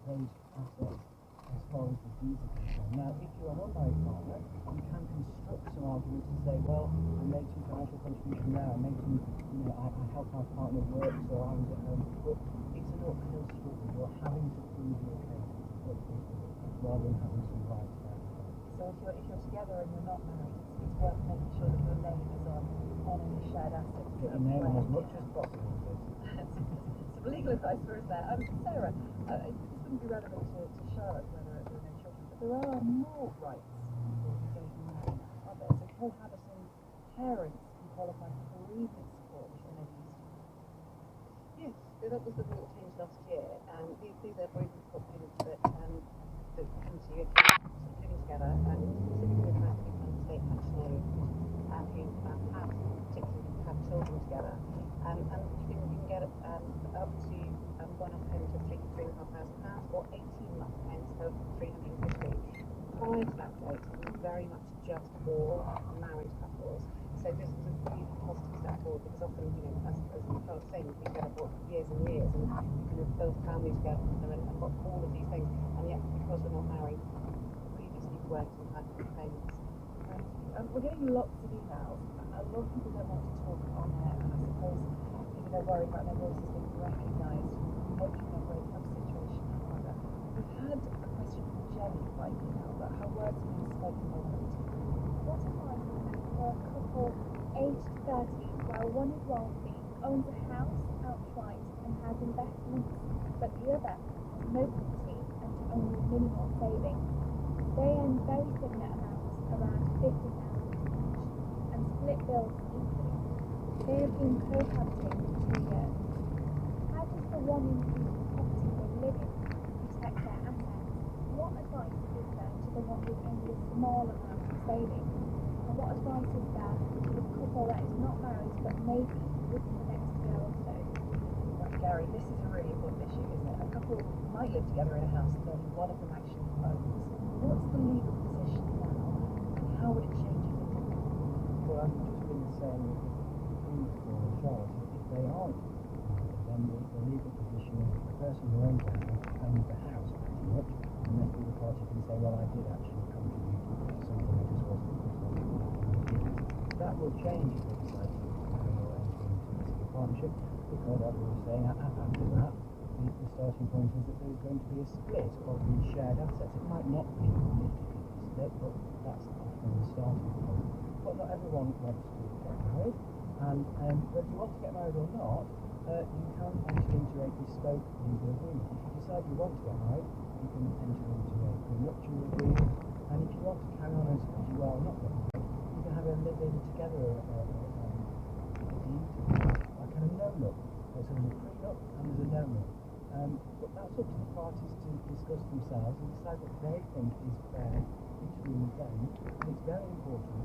those assets as far as the deeds are concerned. Now, if you're an unmarried partner, you can construct some arguments to say, well, I made some financial contribution there, I made some, I help our partner work so I was at home. But it's an uphill struggle. You're having to prove your case rather than having some rights there. So if you're together and you're not married, it's worth making sure that your name is on any shared assets. Get your name on as much as possible, Some legal advice for us there. Sarah, this wouldn't be relevant to Charlotte whether there are no children, but there are more rights for engaging married, aren't there? So cohabiting parents can qualify for bereavement support, which I know you used to. Yes, so that was the law that changed last year, and these are bereavement support payments that come to you if you're sort of living together, and specifically automatically from state pensioners who have particularly have children together, and you can get up to one-off payment of £3,500 or 18-month payments of £350. Prior to that date, it was very much just for married couples. So this is a really positive step forward, because often, as Charlotte was saying, we get up for years and years, and we can have built a family together and got all of these things, and yet because we're not married, previously we weren't entitled to payments. We're getting lots of emails. A lot of people don't want to talk on air, and I suppose maybe they're worried about their voices being recognised, making a breakup situation harder. We've had a question from Jenny by email, but her words have been spoken by one. What advice is there for a couple aged 30 while one is wealthy, owns a house outright and has investments, but the other has no property and only minimal savings? They earn very similar amounts, around £50,000 each, and split bills equally. They have been cohabiting for 2 years. How does the one increase the property they live in protect their assets? What advice is there to the one with only a small amount of savings? And what advice is there to the couple that is not married but maybe within the next year or so? Right, Gary, this is a really important issue, isn't it? A couple might live together in a house that only one of them actually owns. What's the legal position now, and how would it change if it didn't? Well, I've just been saying previously in Charlotte, if they aren't, then the legal position is the person who owns the house owns the house pretty much, unless the other party can say, well, I did actually contribute to something that just wasn't. That will change if they decide to enter into a partnership, because as we were saying, after that, the starting point is that there's going to be a split of the shared assets. It might not be a 50-50 split, but that's often the starting point. But not everyone wants to get married, and whether you want to get married or not, you can enter into a bespoke legal agreement. If you decide you want to get married, you can enter into a prenuptial agreement, and if you want to carry on as you are not getting married, you can have a living together deed, like a no-nup. So there's a prenup and there's a no-nup. But that's up to the parties to discuss themselves and decide what they think is fair between them. And it's very important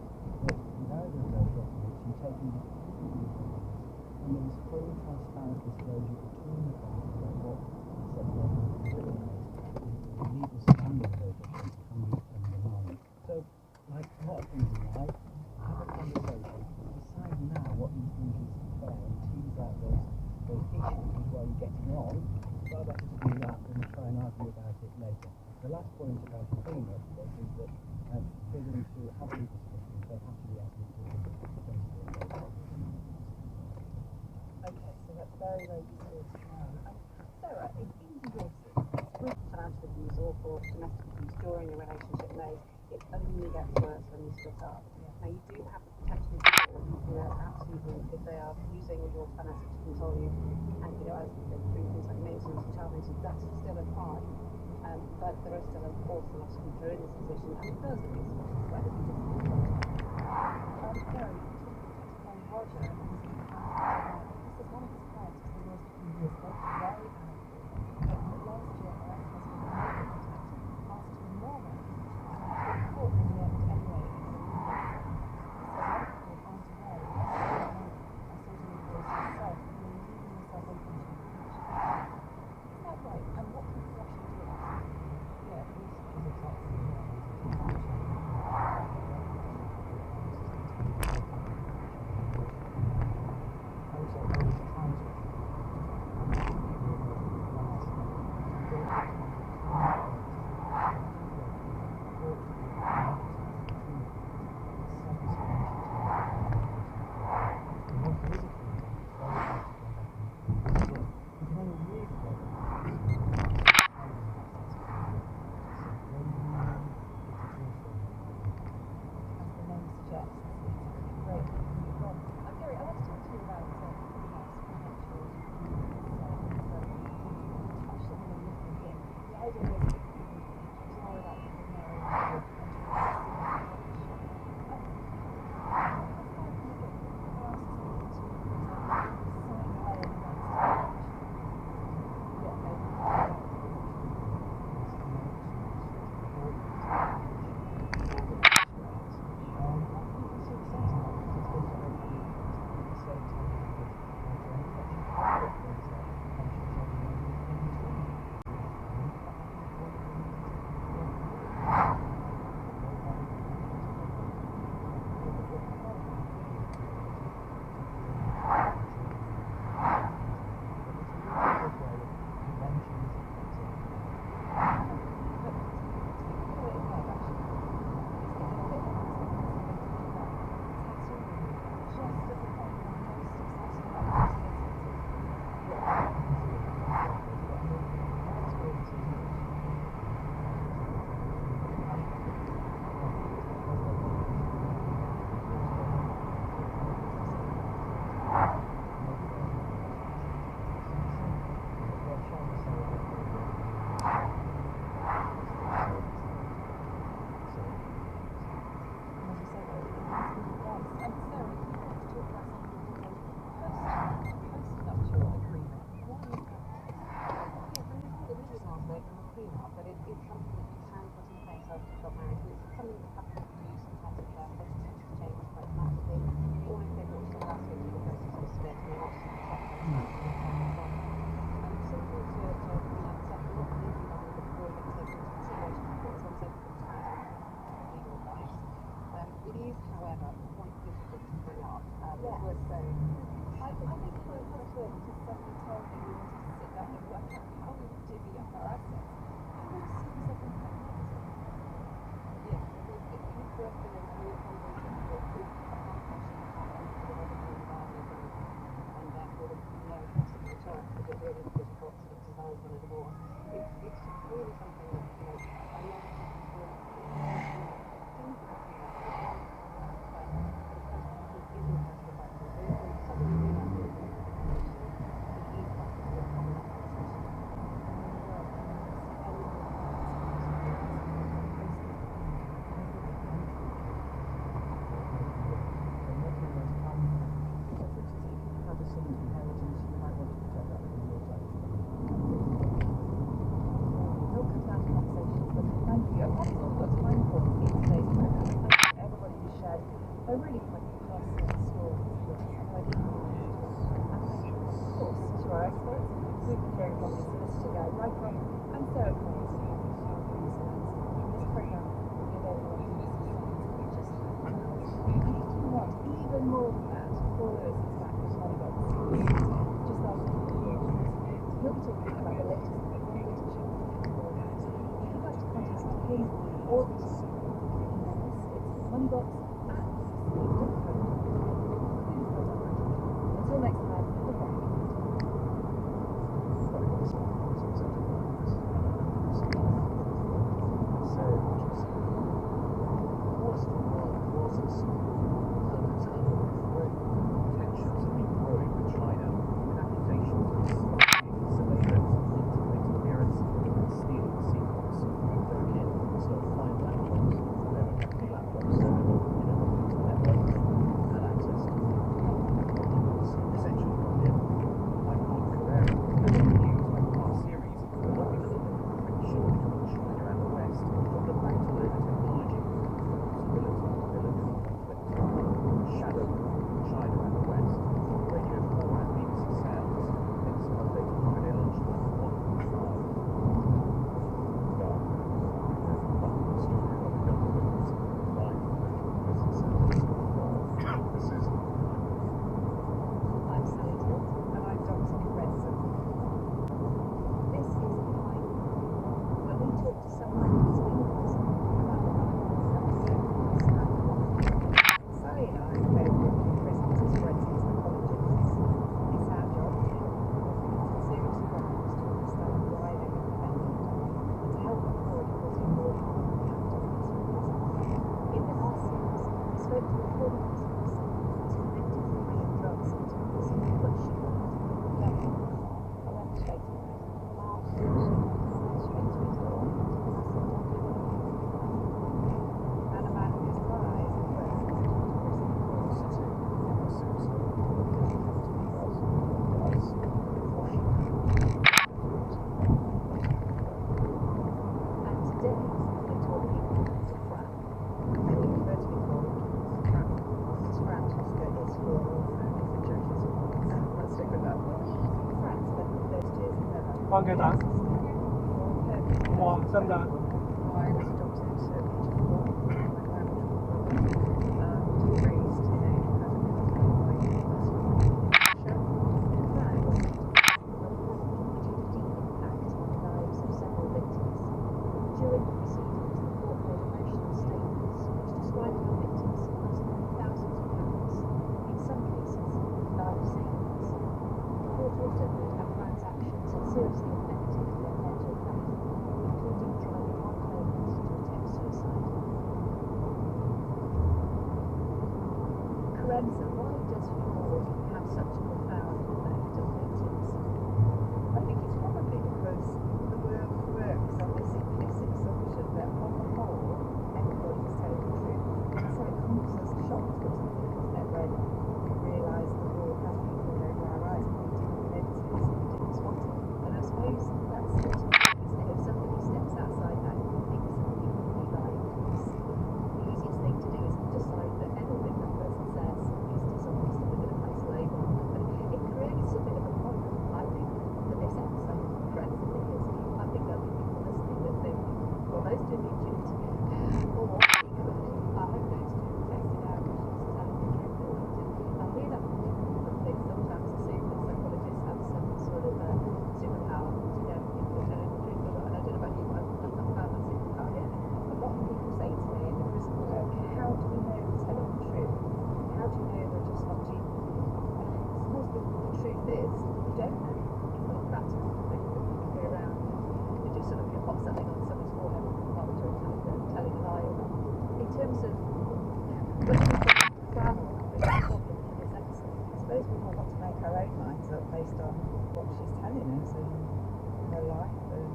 that without those documents, you take into and there's full transparent disclosure between the parties about what separation is doing. The legal standing of those documents can be undermined. So, like a lot of things in life, have a conversation, decide now what you think is fair, and tease out those issues while you're getting on. Far better to do that than try and argue about it later. The last point about the prenup, of course, is that for them to have these discussions, they have to be able to Okay, so that's very, very useful to know. Sarah, in divorces, With financial abuse or for domestic abuse during a relationship knows it only gets worse when you split up. Now you do have the protection of the law, absolutely, if they are using your finances to control you, and as through things like maintenance and child maintenance, that still applies. But there are still an awful lot of people in this position, and it does raise quite a few difficult questions. Gary, on Roger, this is one of his clients for the last few years, both very amicable. But last year, her ex-husband, asked for more money, and the court in the end anyway said, a lot of people aren't aware of the money, and so to divorce yourself, you're leaving yourself open to impeachment. Is that right? And what can you actually do about it? Yeah, this is exactly what Essentially 放幾蛋？哇，真㗎！ I was adopted at the age of 4 by my biological brother and raised in a perfectly lovely family in Russia. In fact, did a deep impact on the lives of several victims. During the proceedings, the court made emotional statements which described how victims must spend thousands of pounds, in some cases, life savings. The court also ruled how Fran's actions had seriously affected their mental health, including driving one claimant to attempt suicide. Karenza, why does fraud have such a profound effect on victims? I think it's probably because the world works on this implicit assumption that on the whole, everybody is telling the truth. So it comes as a shock to us, doesn't it, when we realise the world has people over our eyes pointing at the negatives and we didn't spot it. And I suppose that's the key, isn't it? If somebody steps outside that and thinks somebody could be lying, the easiest thing to do is decide that anything that person says is dishonest and we're going to place a label on them. But it creates a bit of a problem, I think, for this episode of Friends, because I think there'll be people listening that think, well, those two need you to. Or equally, I hope those two tested out and she's telling the truth. I hear that from people that they sometimes assume that psychologists have some sort of superpower to get people telling the truth. And I don't know about you, but I've not found that superpower yet. A lot of people say to me in the prison work, how do we know we're telling the truth? How do you know we're just not cheating? And I suppose the truth is, you don't know. It's not a practical thing that you can go around and just sort of pop something on someone's forehead and monitor and telling a lie. In terms of when we think Fran is the problem for this episode, I suppose we've all got to make our own minds up based on what she's telling us and her life and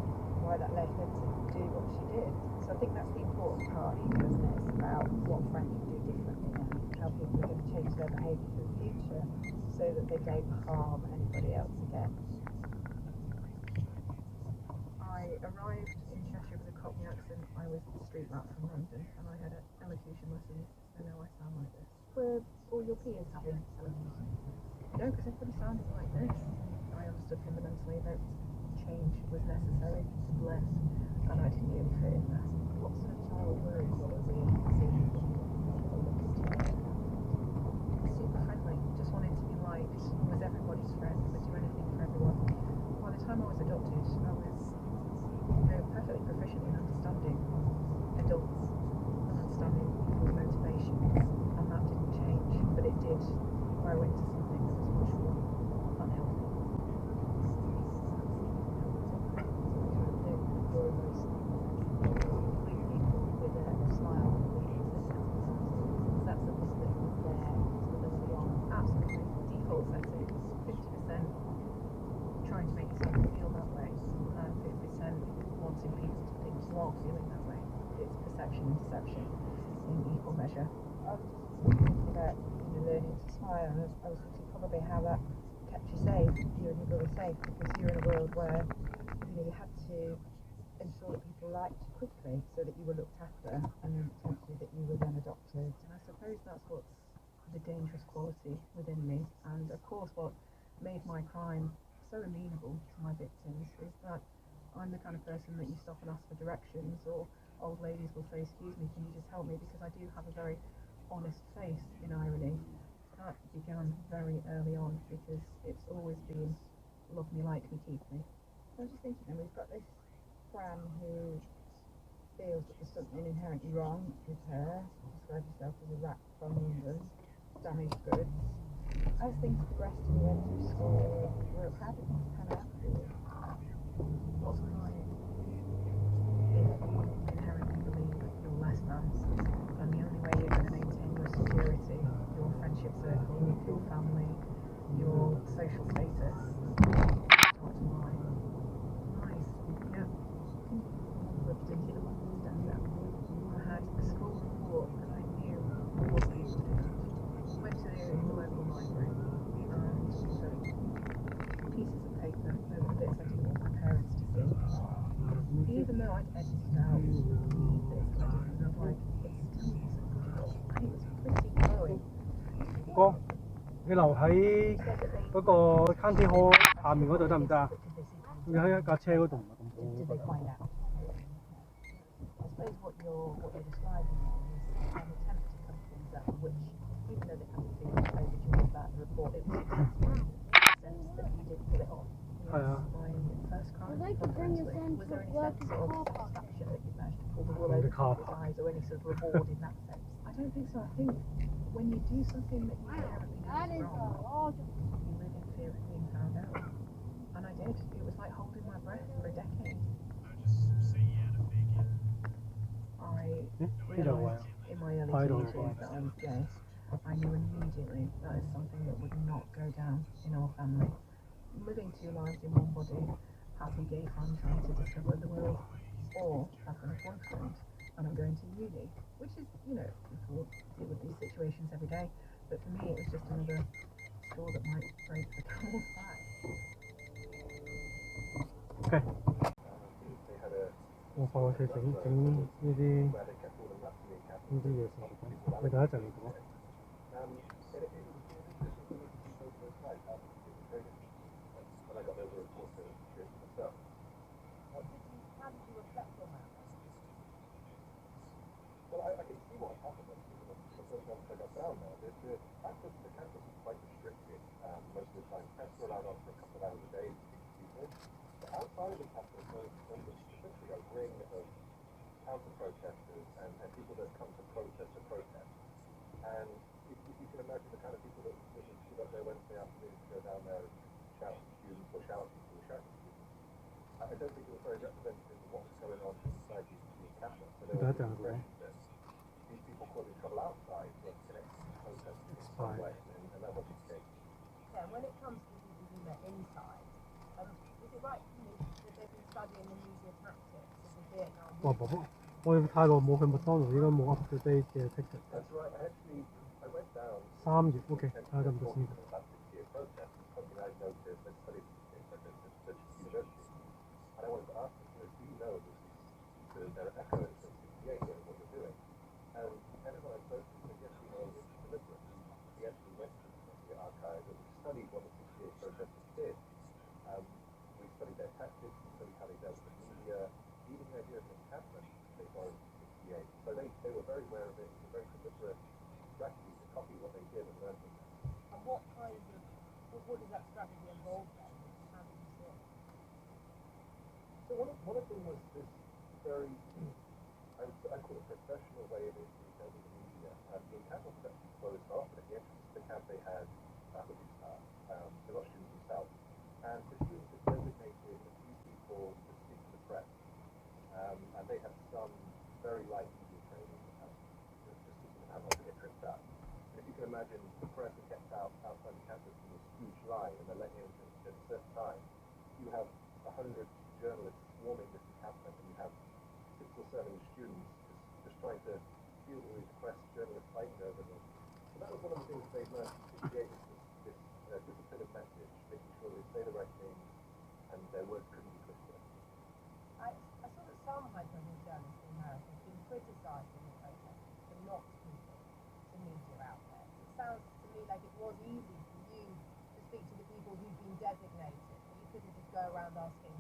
why that led her to do what she did. So I think that's the important part here, isn't it? It's about what Fran can do differently now, how people are going to change their behaviour for the future so that they don't harm anybody else again. I arrived in Cheshire with a Cockney accent. I was the street rat from London and I had elocution lessons, so now I sound like this. Were all your peers having elocution? No, because everybody sounded like this. I understood fundamentally that change was necessary, less, and I didn't really fit in there. What sort of child were you? What was it? Super friendly, just wanted to be liked, was everybody's friend, would do anything for everyone. By the time I was adopted, I was perfectly proficient in understanding adults and understanding people's motivations, and that didn't change, but it did grow into something that was much more unhealthy. Include people with a smile and that's something that was there sort of early on. Absolutely. Default setting, 50% trying to make yourself feel that way, and 50% wanting people to think you are feeling that way. It's perception and deception in equal measure. I was just thinking about learning to smile, and I was thinking probably how that kept you safe, you and your brother safe, because you're in a world where you had to ensure that people liked you quickly so that you were looked after, and then potentially that you were then adopted. And I suppose that's what's the dangerous quality within me. And of course what made my crime so amenable to my victims is that I'm the kind of person that you stop and ask for directions, or old ladies will say, excuse me, can you just help me, because I do have a very honest face in irony. That began very early on because it's always been love me, like me, keep me. I was just thinking, and we've got this Fran who feels that there's something inherently wrong with her. She describes herself as a rat from London, damaged goods. As things progressed and you went through school, how did things pan out for you? What's crying? If you inherently believe that you're less than, and the only way you're going to maintain your security, your friendship circle, your family, your social status, start to lie. Nice, yeah. I had a school report that I knew wasn't good. Went to the local library and showed pieces of paper over the bits I didn't want my parents to see. Even though I'd edited out the bits that I didn't like, it still wasn't good enough, and it was pretty glowing. 哥，你留喺嗰個 County Hall 下面嗰度得唔得啊？佢喺一架車嗰度唔係咁好。 Did they find out? I suppose what you're describing then is an attempt to cover things up, which, even though they haven't been overjoyed about the report, it was successful in the sense that you did pull it off. Oh, yeah. My first crime. Well, they could bring your son Was to there any work sense in of the car park. satisfaction that you managed to pull the wool In the over car people's park. eyes, or any sort of reward in that sense? I don't think so. I think when you do something that you inherently know That is is a wrong, large. you live in fear of being found out. And I did. It was like holding my breath for a decade. I realised in my early teenage years that I was gay. I knew immediately that is something that would not go down in our family. Living two lives in one body, happy gay fun trying to discover the world, or having a boyfriend and I'm going to uni, which is, you know, people deal with these situations every day, but for me it was just another straw that might break the camel's back. OK。我放佢整呢啲嘢上去，你等一陣講。How did you reflect on that? Well, I can see what happened when once I got down there. The access to the campus is quite restricted most of the time. Press were allowed on for a couple of hours a day to speak to people. But outside of the campus, there's essentially a ring of counter-protesters and people that come to protest a protest. And if you can imagine the kind of people that stood up there Wednesday afternoon to go down there and shout at students or shout at people who shout at students, I don't think it was very representative of what was going on inside the campus. So there was the impression that these people causing trouble outside were connected to protesting in some way, and that wasn't the case. Yeah, when it comes to people who met inside, is it right that they've been studying the media tactics of the Vietnam War? 我太耐冇去麥當勞，應該冇 up to date 嘅 ticket。 That's right. I went down. 3月 OK，睇下得唔得先。 About this year protest, something I noticed. I studied in protest at university, and I wanted to ask them, do you know there are echoes of 68 here, what you're doing? And everyone I spoke to said, yes, we know it's deliberate. We actually went to the archive and we studied what the 68 protesters did. We studied their tactics, we studied how they dealt with the media, even the idea of an encampment they followed in 68. So they were very aware of it. It was a very deliberate strategy to copy what they did and learn from them. And what does that strategy involve then? How did you see it? So one of them was this very, I call it professional way of dealing with the media. The encampment was actually closed off, and at the entrance to the camp they had faculty staff, they got students themselves. And the students had designated a few people to speak to the press. And they had some very light media training, just teaching them how not to get tripped up. And if you can imagine, the press are kept outside the campus in this huge line, and they're letting in at a certain time. You have 100 journalists swarming this encampment, and you have 6 or 7 students just trying to deal with these press journalists fighting over them. So that was one of the things they learned from 68, this disciplined message, making sure they say the right things, and their words couldn't be twisted. I saw that some high-profile journalists in America have been criticising the protest for not speaking to media outlets. It sounds to me like it was easy for you to speak to the people who've been designated, but you couldn't just go around asking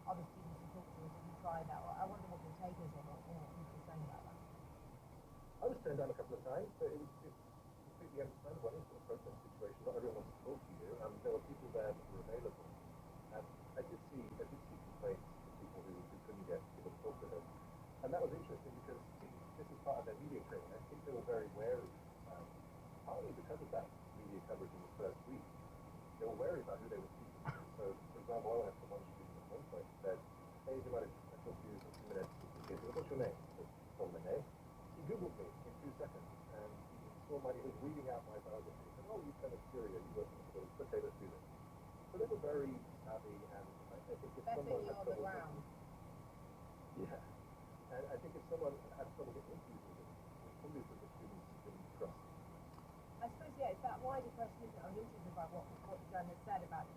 other students to talk to us if you tried that. I wonder what your take is on what people are saying about that. I was turned down a couple of times, but it's completely understandable. It's a protest situation. Not everyone wants to talk to you. There were people there that were available. And I did see complaints from people who couldn't get people to talk to them. And that was interesting because this is part of their media training. I think they were very wary, partly because of that media coverage in the first week. They were wary about who they were speaking to. So, for example, I went up to one student at one point and said, hey, do you mind if I talk to you for 2 minutes? He said, what's your name? I told him my name. He Googled me in 2 seconds, and he was reading out my biography. He said, oh, you kind of Syria, you work in the schools. Okay, let's do this. So they were very savvy, and I think if someone had trouble getting... Yeah. And I think if someone had trouble getting interviews with them, it was probably because the students didn't trust them. I suppose, yeah, it's that wider question, isn't it? I was interested by what the journalist said about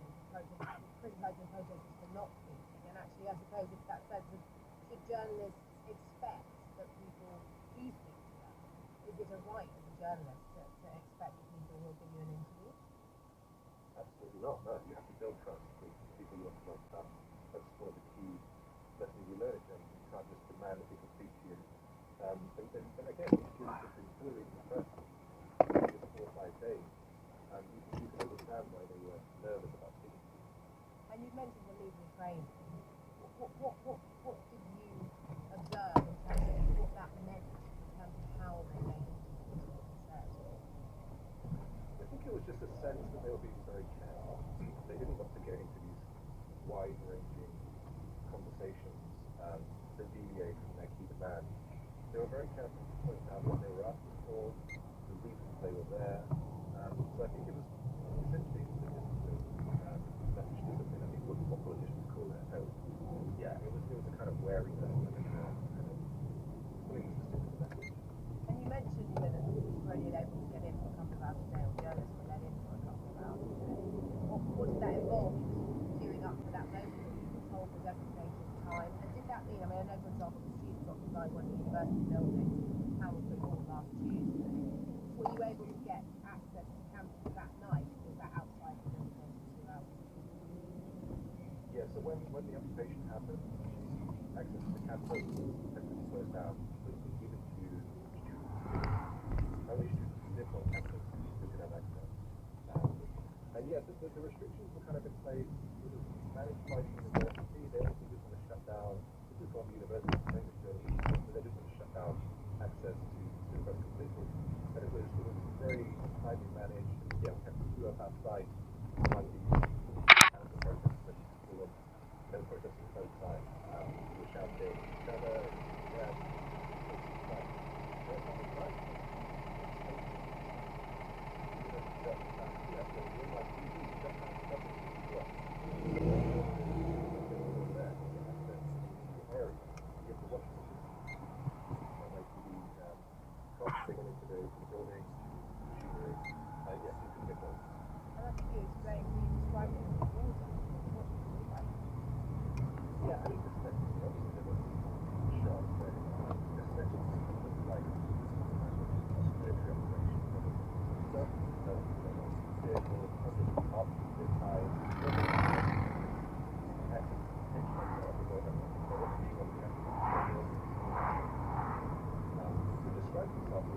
criticising protesters for not speaking, and actually, I suppose if that says, should journalists expect that people do speak to them? Is it a right as a journalist to expect that people will give you an interview? Absolutely not. No, you have to build trust with people you want to build trust. that's one of the key lessons you learn in Germany. You can't just demand that people speak to you. And again, these students have been poorly in the first 4 or 5 days. You can understand why they were nervous about speaking to you. And you mentioned the legal training. What did you observe in terms of what that meant in terms of how they made what they said? I think it was just a sense that they were being very careful. They didn't want to get into these wide-ranging conversations that deviate from their key demand. They were very careful to point out what they were asking for, the reasons they were there. So I think it was essentially the discipline, message discipline. I think what politicians call it. So, yeah, it was a kind of wariness and a kind of willingness to stick to the message. And you mentioned that you were only able to get in for a couple of hours a day, or journalists were let in for a couple of hours a day. What did that involve? Queuing up for that moment that you were told was designated time? And did that mean, I mean, I know, for example, the students occupied one of the university buildings, Hamilton Hall, last Tuesday. Were you able to get access to campus that night, or was that outside the building for 2 hours? Yeah, so when the occupation happened, access to the campus was effectively closed down. So it was given to students. Only students who lived on campus who could have access. And yeah, the restrictions were kind of in place. It was managed by the university. They obviously just want to shut down. This is from the university, so they just want to shut down access to university completely. But it was very tightly managed. Yeah, we had to queue up outside while the protesters went to school, and no protesters both sides. We were shouting each other, yeah, And I think you explained, you described it as a war zone. What did you mean by that? Yeah, I mean, obviously there was shots there, especially like military operations. Stuff that vehicles, hundreds of cops this time. To describe yourself as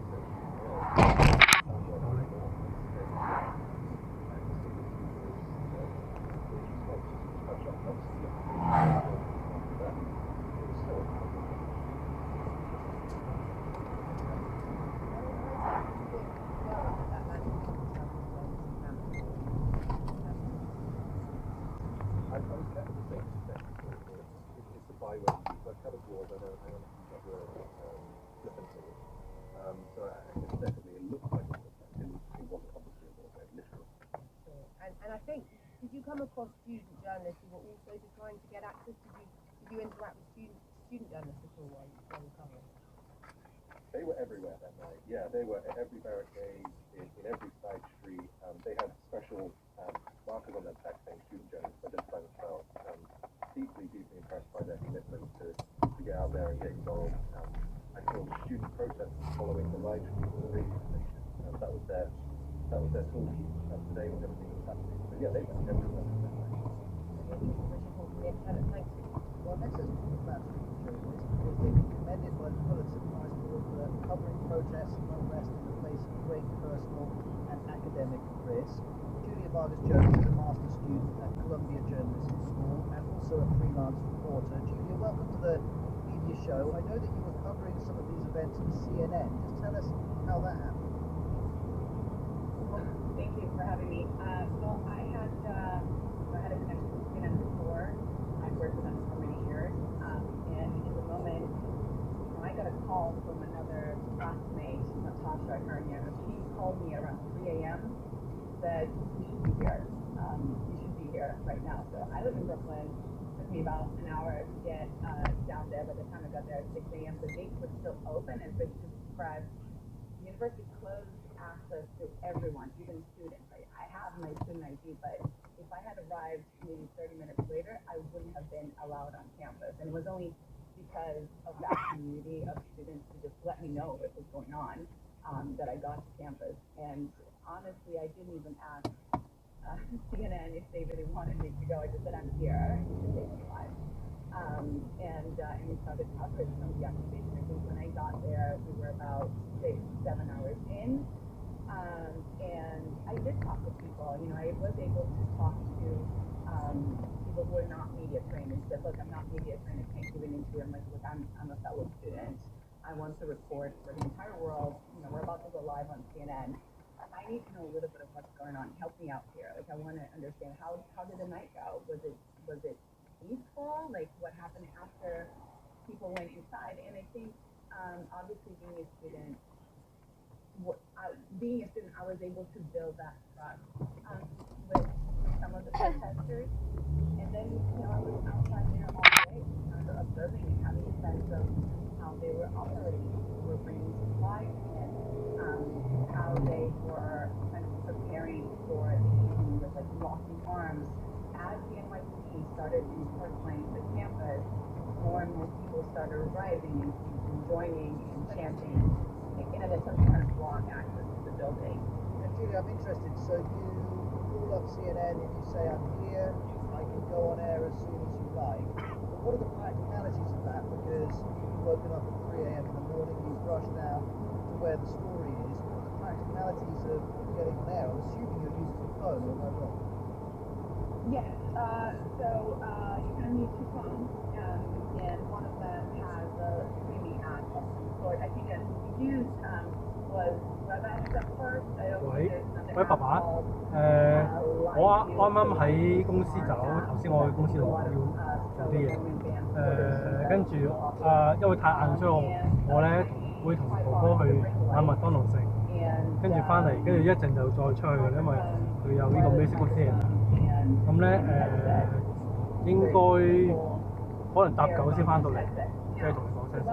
I was kind of the same extent. It's the byway. So I covered wars. I don't think that were flippancy. So it's definitely, it looked like it wasn't obviously a war zone, literally. And I think, did you come across student journalists who were also just trying to get access? Did you interact with student journalists at all while you were covering? They were everywhere that night. Yeah, they were at every barricade, in every side street. They had special markers on their back saying student journalists identify themselves. Deeply impressed by their commitment to get out there and get involved. I saw student protesters following the live stream of the radio station. That was their tool today when everything was happening. But yeah, they were everywhere that night. Well, let's just talk about student journalists because they've been commended by the Pulitzer Prize for covering protests and unrest in the face of great personal and academic risk. Julia Vargas Jones is a master's student at Columbia Journalism School and also a freelance reporter. Julia, welcome to the media show. I know that you were covering some of these events for CNN. Just tell us how that happened. Thank you for having me. Well, I had a connection with CNN before. I've worked with them for many years. And in the moment, I got a call from another classmate, Natasha Carnier. She called me around 3 a.m. said, you should be here. You should be here right now. So I live in Brooklyn. It took me about an hour to get down there. By the time I got there at 6 a.m., the gates were still open. And so to describe, the university closed access to everyone, even students. I have my student ID, but if I had arrived maybe 30 minutes later, I wouldn't have been allowed on campus. And it was only because of that community of students who just let me know what was going on that I got to campus. And honestly, I didn't even ask CNN if they really wanted me to go. I just said I'm here. You should take me live. And we started coverage from the activation. I think when I got there, we were about 6-7 hours in. And I did talk to people. You know, I was able to talk to people who are not media trained and said, look, I'm not media trained. I can't give an interview. I'm like, look, I'm a fellow student. I want to record for the entire world. You know, we're about to go live on CNN. I need to know a little bit of what's going on. Help me out here. Like, I want to understand how did the night go? Was it peaceful? Like, what happened after people went inside? And I think, obviously, being a student, I was able to build that trust with some of the protesters. And then, you know, I was outside there all day, kind of observing and having a sense of how they were operating, were bringing supplies in, how they were kind of preparing for the evening with like locking arms. As the NYPD started encircling the campus, more and more people started arriving and joining and chanting, in an attempt to kind of block access to the building. And Julie, I'm interested. So you call up CNN and you say, I'm here, I can go on air as soon as you like. But what are the practicalities of that? Because you've woken up at 3 a.m. in the morning, you've rushed down to where the story is. What are the practicalities of getting on air? I'm assuming you're using your phone, or am I wrong? Yes. So you kind of need two phones, and one of them has a streaming app of some sort. I think that we used was WebEx at first. I don't know if there's another 喂，爸 app 爸， called 我啱啱喺公司走，頭先我去公司度要做啲嘢，跟住因為太晏，所以我咧會同哥哥去買麥當勞食，跟住翻嚟，跟住一陣就再出去嘅，因為佢有呢個 Music Theatre。咁咧應該可能搭9先翻到嚟，即係同你講聲先。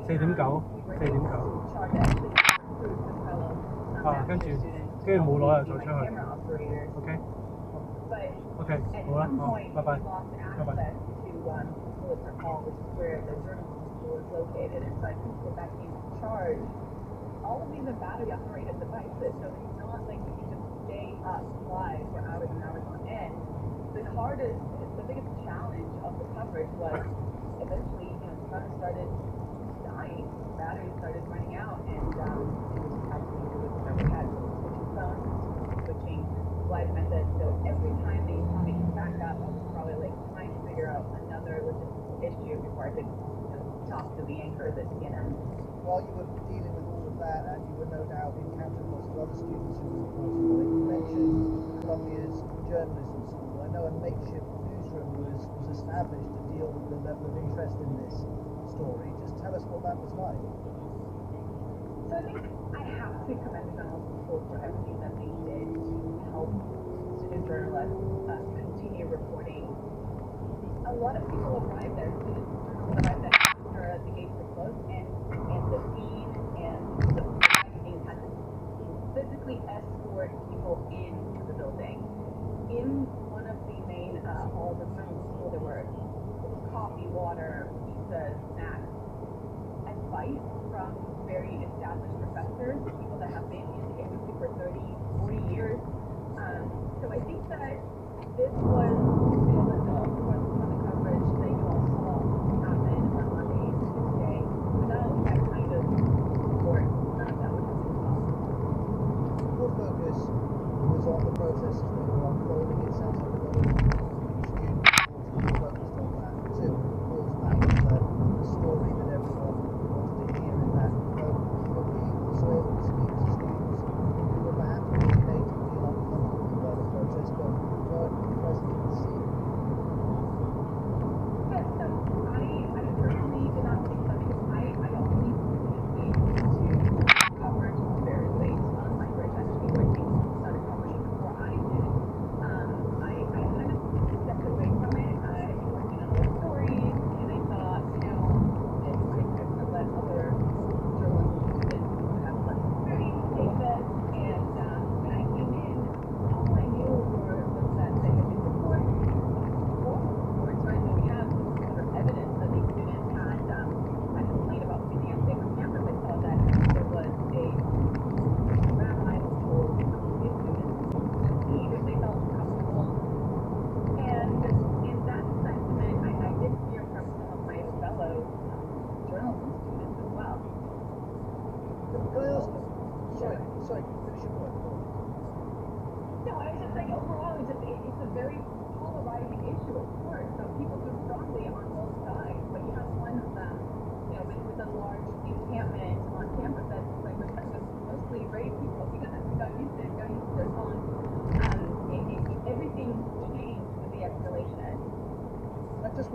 4:9。跟住冇耐又再出去。OK， 好啦，好，拜拜，拜拜。All of these are battery operated devices, so it's not like you can just stay up live for hours and hours on end. The biggest challenge of the coverage was eventually, you know, the sun started dying, batteries started running out, and it was having to do with whatever we had, switching phones, switching live methods. So every time they saw me come back up, I was probably like trying to figure out another logistical issue before I could, you know, talk to the anchors at CNN. While you were dealing with all of that, and you were no doubt encountering lots of other students who were reporting, you mentioned Columbia's journalism school. I know a makeshift newsroom was established to deal with the level of interest in this story. Just tell us what that was like. So I think I have to commend the journalism school for everything that they did to help student journalists continue reporting. A lot of people arrived there, students arrived there after the gates were closed, and the dean and the team had to physically escort people into the building. In one of the main halls of the school, there was coffee, water, pizzas, snacks, advice from very established professors, people that have been in the industry for 30, 40 years. So I think that this was pivotal for the coverage that you all saw happen on Monday and Tuesday. Without that kind of support, none of that would have been possible. Your focus was on the processes that were unfolding. It sounds like a lot of students were focused on that too. Of course, that was the story that everyone wanted to hear in that moment. But we also speak to students who were perhaps beginning to feel uncomfortable by the protest, but weren't present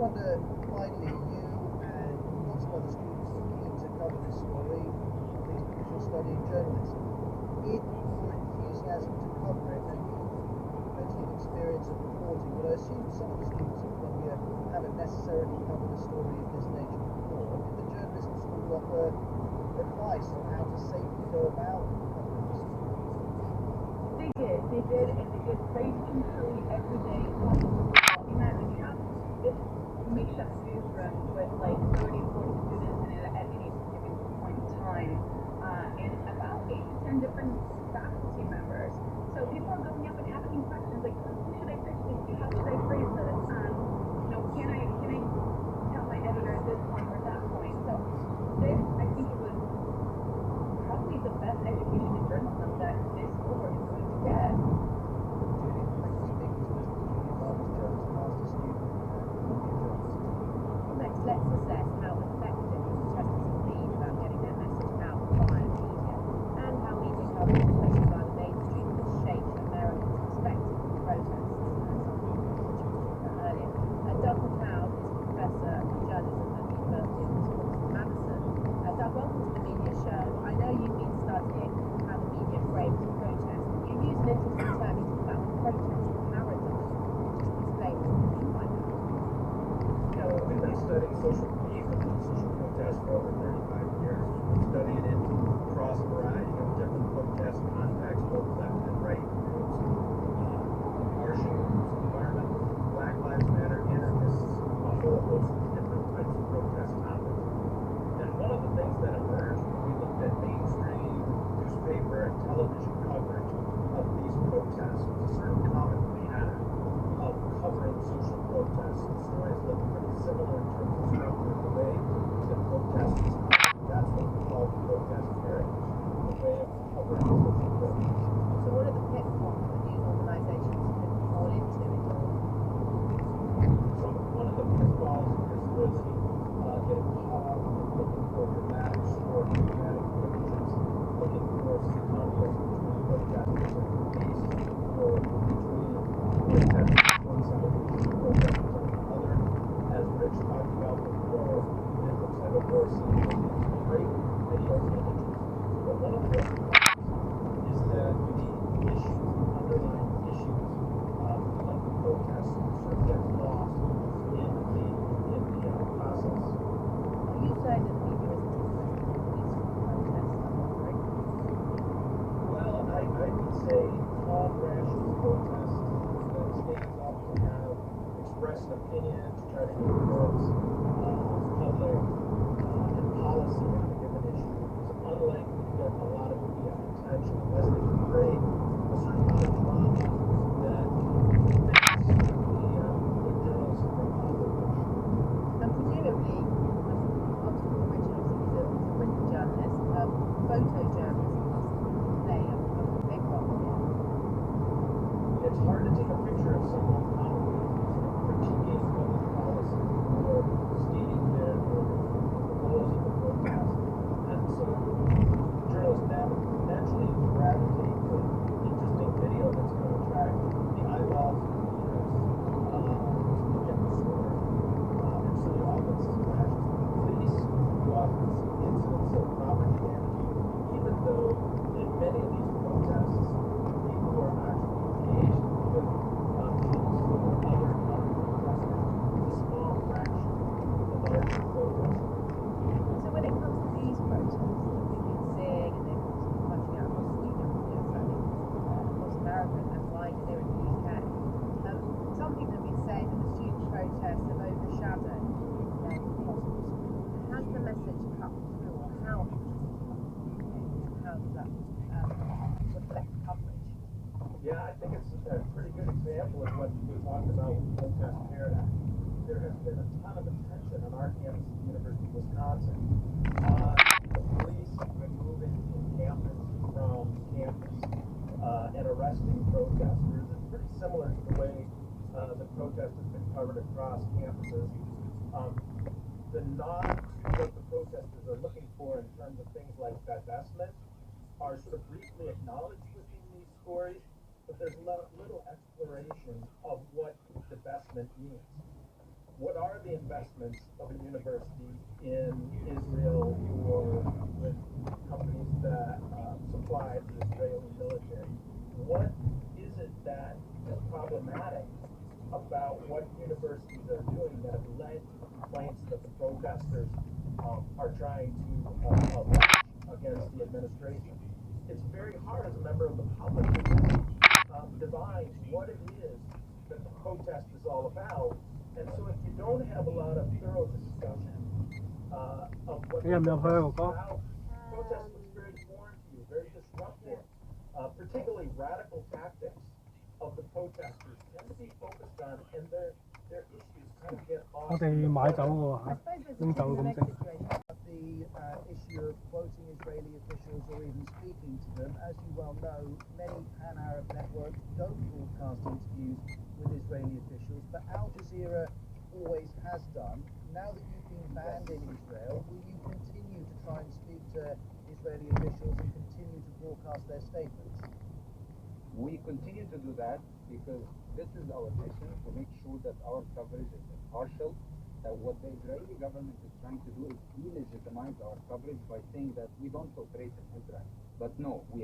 wonder, finally, you and lots of other students are keen to cover this story, please, because you're studying journalism. In your enthusiasm to cover it, and you've plenty of experience of reporting, but I assume some of the students at Columbia haven't necessarily covered a story of this nature before. Did the journalism school offer advice on how to safely go about covering the story? They did, and they did basically every day. Imagine you have this makeshift newsroom with like 30, 40 students in it at any given point in time, and about 8 to 10 different faculty members. So people are going up and asking questions like, who should I pitch this to? How should I phrase this? Can I tell my editor at this point or that point? So this, I think it was probably the best education in journalism that this cohort is going to get. Judy, thanks for speaking to us. Judy Marcus Jones, Master Student at Columbia Journalism. Next, let's assess how effective protesters have been about getting their message out via media, and how media coverage, especially by the mainstream, has shaped Americans' perspective on protests, as some people mentioned earlier. Doug McLeod is a professor of journalism at the University of Wisconsin-Madison. Doug, welcome to the media show. I know you've been studying how the media frames protest. You use an interesting term, you talk about the protest paradigm. Just explain what you mean by that. Yeah, well, we've been studying social movement and social protest for over 35 years. We've studied it across a variety of different protest contexts, both left and right groups, abortion groups, environmental, Black Lives Matter, anarchists, a whole host of different types of protest topics. And one of the things that emerged when we looked at mainstream newspaper and television coverage of these protests was a certain common pattern of covering social protests. The stories look pretty similar in terms of structure, the way the protest is covered. That's what we call the protest narrative, the way of covering social protest. So what are the pitfalls that news organisations could fall into in your So one of the pitfalls is really getting caught up in looking for dramatic stories, dramatic images, looking for conflicts between protesters and police, or between protesters on one side and protesters on the other. As Rich talked about before, it looks like a war scene with these great video images. But one of the other problems is that the issues, underlying issues of the protests sort of get lost in the process. Are you saying that the media isn't interested in peaceful protests? I'm wondering. Well, I would say calm, rational protest that stands up to have expressed an opinion, to try to influence public and policy on a given issue is unlikely to get a lot of media attention unless they can create a certain amount of drama that makes the journalism from public. And presumably, obviously Richard obviously is a print journalist, photojournalism must play a big role here. It's hard to take a picture of someone probably critiquing public policy or stating their goals of the protest. And so journalists naturally gravitate to interesting video that's going to attract the eyeballs of readers to look at the story. And so you often see clashes with police, you often see incidents of property damage, even though in many of these protests, people who are actually engaged with police or other protesters is a small fraction of the larger protest. So when it comes to these protests that we've been seeing, and they've been punching out across the media, certainly across America and wider here in the UK, some people have been saying that the student protests have overshadowed their cause. Has the message cut through, or how has the message cut through, and how does that reflect coverage? Yeah, I think it's a pretty good example of what we talked about with protest paradigm. There has been a ton of attention on our campus at the University of Wisconsin on the police removing encampments from campus and arresting protesters. It's pretty similar to the way the protest has been covered across campuses. The nod to what the protesters are looking for in terms of things like divestment are sort of briefly acknowledged within these stories, but there's little exploration of what divestment means. what are the investments of a university in Israel or with companies that supply the Israeli military? What is it that is problematic about what universities are doing that have led to complaints that the protesters are trying to launch against the administration? It's very hard as a member of the public to divine what it is that the protest is all about. And so if you don't have a lot of thorough discussion of what the protest is about, protest looks very foreign to you, very disruptive. Particularly radical tactics of the protesters tend to be focused on, and their issues kind of get 我 lost. 哋買酒喎 I suppose there's a拎酒 chicken and 咁 egg 啫。 situation. The issue of quoting Israeli officials or even speaking to them. As you well know, many pan-Arab networks don't broadcast interviews with Israeli officials, but Al Jazeera always has done. Now that you've been banned in Israel, will you continue to try and speak to Israeli officials and continue to broadcast their statements? We continue to do that because this is our mission, to make sure that our coverage is impartial. What the Israeli government is trying to do is delegitimize our coverage by saying that we don't operate in Israel. But no, we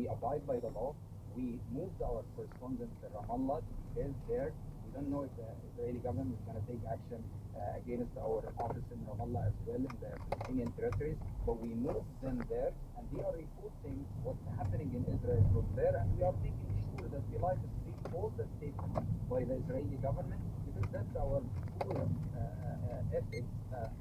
abide by the law. We moved our correspondents to Ramallah to be based there. We don't know if the Israeli government is going to take action against our office in Ramallah as well in the Palestinian territories. But we moved them there, and they are reporting what's happening in Israel from there, and we are making sure that we live stream all the statements by the Israeli government, because that's our core ethics,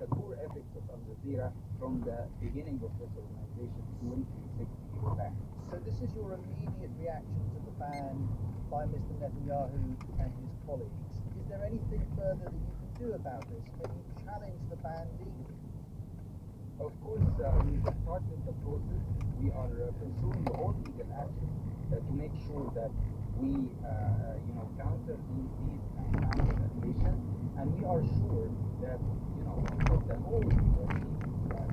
the core ethics of Al Jazeera from the beginning of this organization 26 years back. So this is your immediate reaction to the ban by Mr. Netanyahu and his colleagues. Is there anything further that you can do about this? Can you challenge the ban legally? Of course, we started the process. We are pursuing all legal actions to make sure that we, counter these allegations, and we are sure that, the whole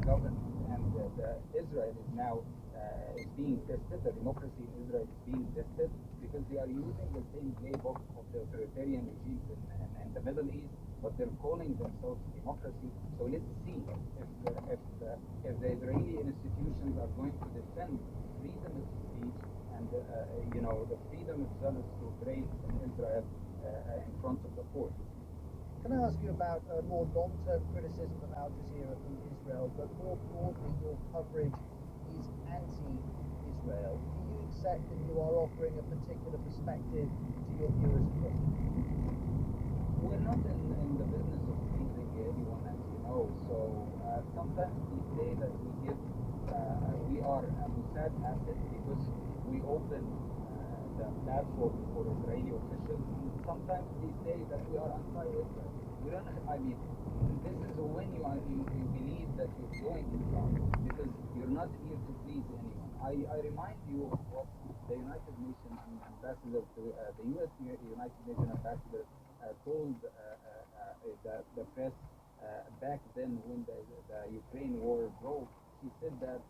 government and Israel is now is being tested. The democracy in Israel is being tested because they are using the same playbook of the authoritarian regimes in the Middle East, but they're calling themselves democracy. So let's see if the Israeli institutions are going to defend freedom of speech and the freedom of journalists to operate in Israel in front of the court. Can I ask you about more long-term criticism of Al Jazeera from Israel, but more broadly, your coverage is anti-Israel. Do you accept that you are offering a particular perspective to your viewers? We're not in the business of pleasing anyone, as you know. So sometimes we say that we are a Mossad asset because we open the platform for Israeli officials. Sometimes they say that we are anti-Israel. We don't. This is when you believe that you're doing it wrong, because you're not here to please anyone. I remind you of what the United Nations ambassador to the U.S. United Nations ambassador told the press back then when the Ukraine war broke. He said that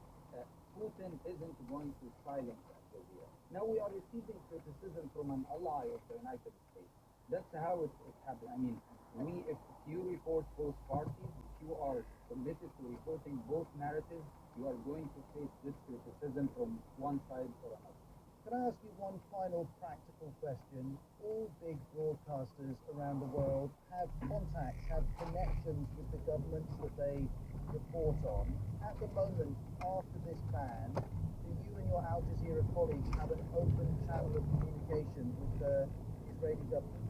Putin isn't going to silence Al Jazeera. Now we are receiving criticism from an ally of the United States. That's how it happened. If you report both parties, if you are committed to reporting both narratives, you are going to face this criticism from one side or another. Can I ask you one final practical question? All big broadcasters around the world have contacts, have connections with the governments that they report on. At the moment, after this ban, do you and your Al Jazeera colleagues have an open channel of communication with the Israeli government?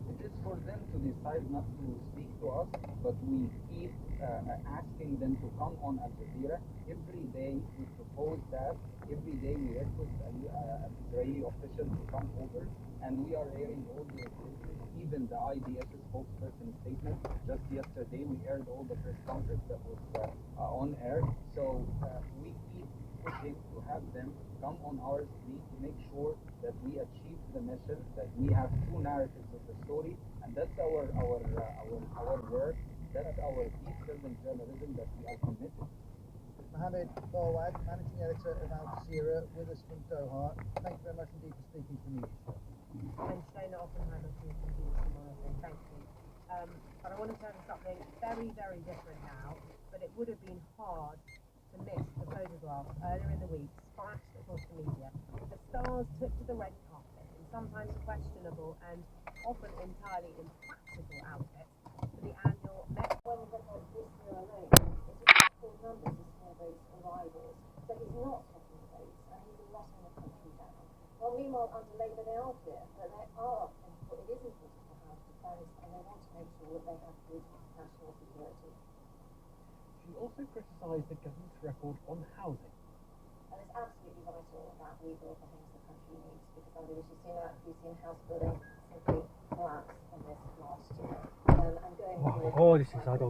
It is for them to decide not to speak to us, but we keep asking them to come on Al Jazeera. Every day we propose that. Every day we request an Israeli official to come over, and we are airing all the even the IDF spokesperson statement. Just yesterday we aired all the press conference that was on air. So we keep pushing to have them come on our street to make sure that we achieve the mission, that we have two narratives of the story, and that's our work. That's our peace-building journalism that we are committed to. Mohammed Fawad, Managing Editor of Al Jazeera, with us from Doha. Thank you very much indeed for speaking to the media show. And Shana Oppenheimer from BBC Tomorrow. thank you. But I want to turn to something very, very different now. But it would have been hard to miss the photograph earlier in the week, splashed across the media. The stars took to the red carpet in sometimes questionable and often entirely impractical outfits for the annual Met. When the record this year alone, it's a record numbers of small boats arrivals. So he's not stopping the boats and he's letting the country down. Well, meanwhile, under Labour, they are clear that they are, it is important to have defence and they want to make sure that they have good national security. She also criticised the government's record on housing. And it's absolutely vital that we build the things the country needs because under which we've seen house building simply collapse in this last year. And going forward, another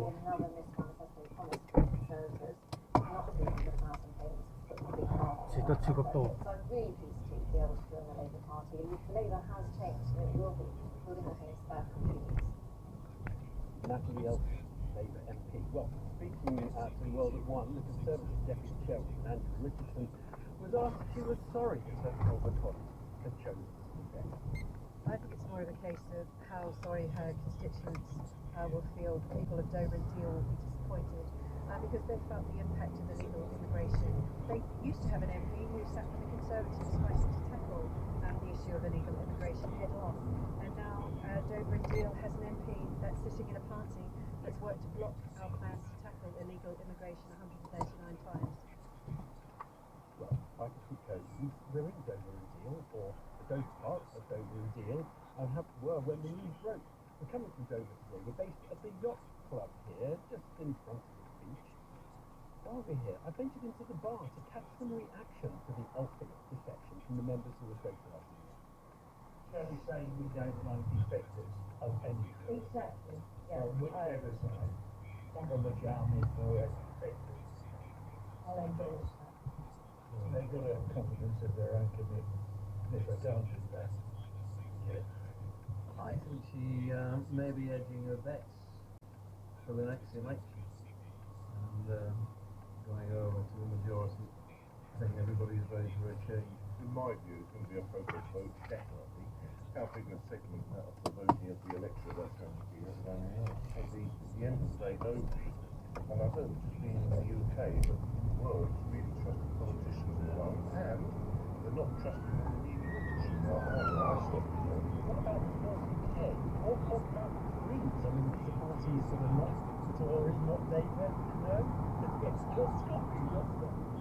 mismanifesto promise to Conservatives not to do the housing payments but to be part of it. So I'm really pleased to be able to join the Labour Party. Labour has changed and it will be building the things our country needs. Natalie Elf, Labour MP. Well, speaking to the World at One, the Conservative Deputy Chairman, Andrew Richardson, was asked if she was sorry that her former colleagues had chosen to defect. I think it's more of a case of how sorry her constituents will feel. The people of Dover and Deal will be disappointed because they felt the impact of illegal immigration. They used to have an MP who sat with the Conservatives fighting to tackle the issue of illegal immigration head on. And now Dover and Deal has an MP that's sitting in a party that's worked to block our plans to tackle illegal immigration 139 times. Well, Michael Foucault, we're in Dover and Deal, or those parts of Dover and Deal, and were when the news broke. We're coming from Dover today. We're based at the Yacht Club here, just in front of the beach. While we're here, I ventured into the bar to catch some reaction to the ultimate defection from the members who were voted last year. Shall we say we don't like defectors of any sort? Exactly. From whichever side, from which army or defectors. They've got a confidence of their own commitment. If they don't do that, I think she may be edging her bets for the next election and going over to the majority. I think everybody's ready for a change. In my view, it's going to be a protest vote, definitely. How big a segment of the voting of the electorate that's going to be, I don't know. At the end of the day, nobody, and I don't just mean in the UK, but in the world, really trusting politicians now, and they're not trusting the media politicians now. I stopped it all. what about the UK? What about the Greens? I mean, these are parties that are not Tory, not Labour, no? It's not Scotland, not Scotland.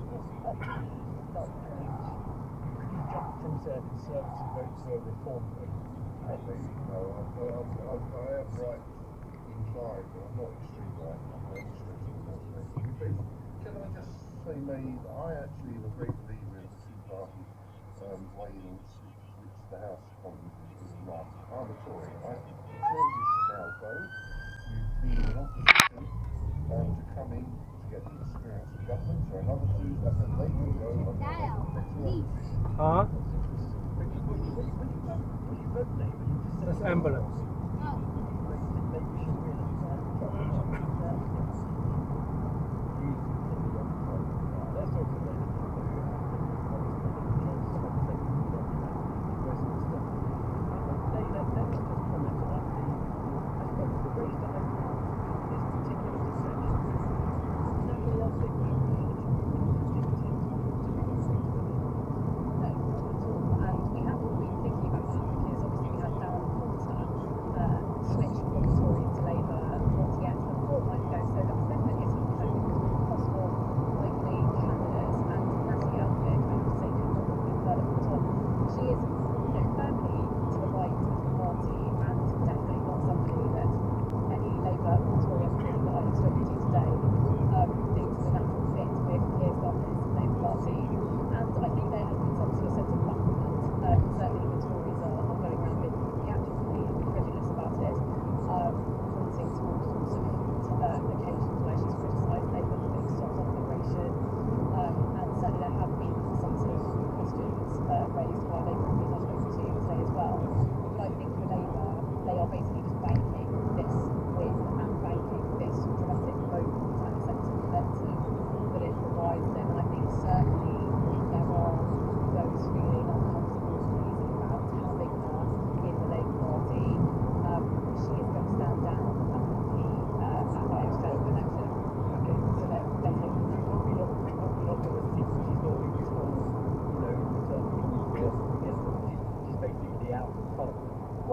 You jump from say a Conservative vote to a Reform vote. I think, no, I am right inclined, but I'm not extreme right. I'm not extreme left. Can I just say, May, I actually am a great believer in the two-party way in which the House of Commons is run. I'm a Tory. I think the Tories should now go. You've been in opposition to come in to get the experience of government, so another two, and then they will go and opposition. Huh? When you vote Labour, you just That's ambulance.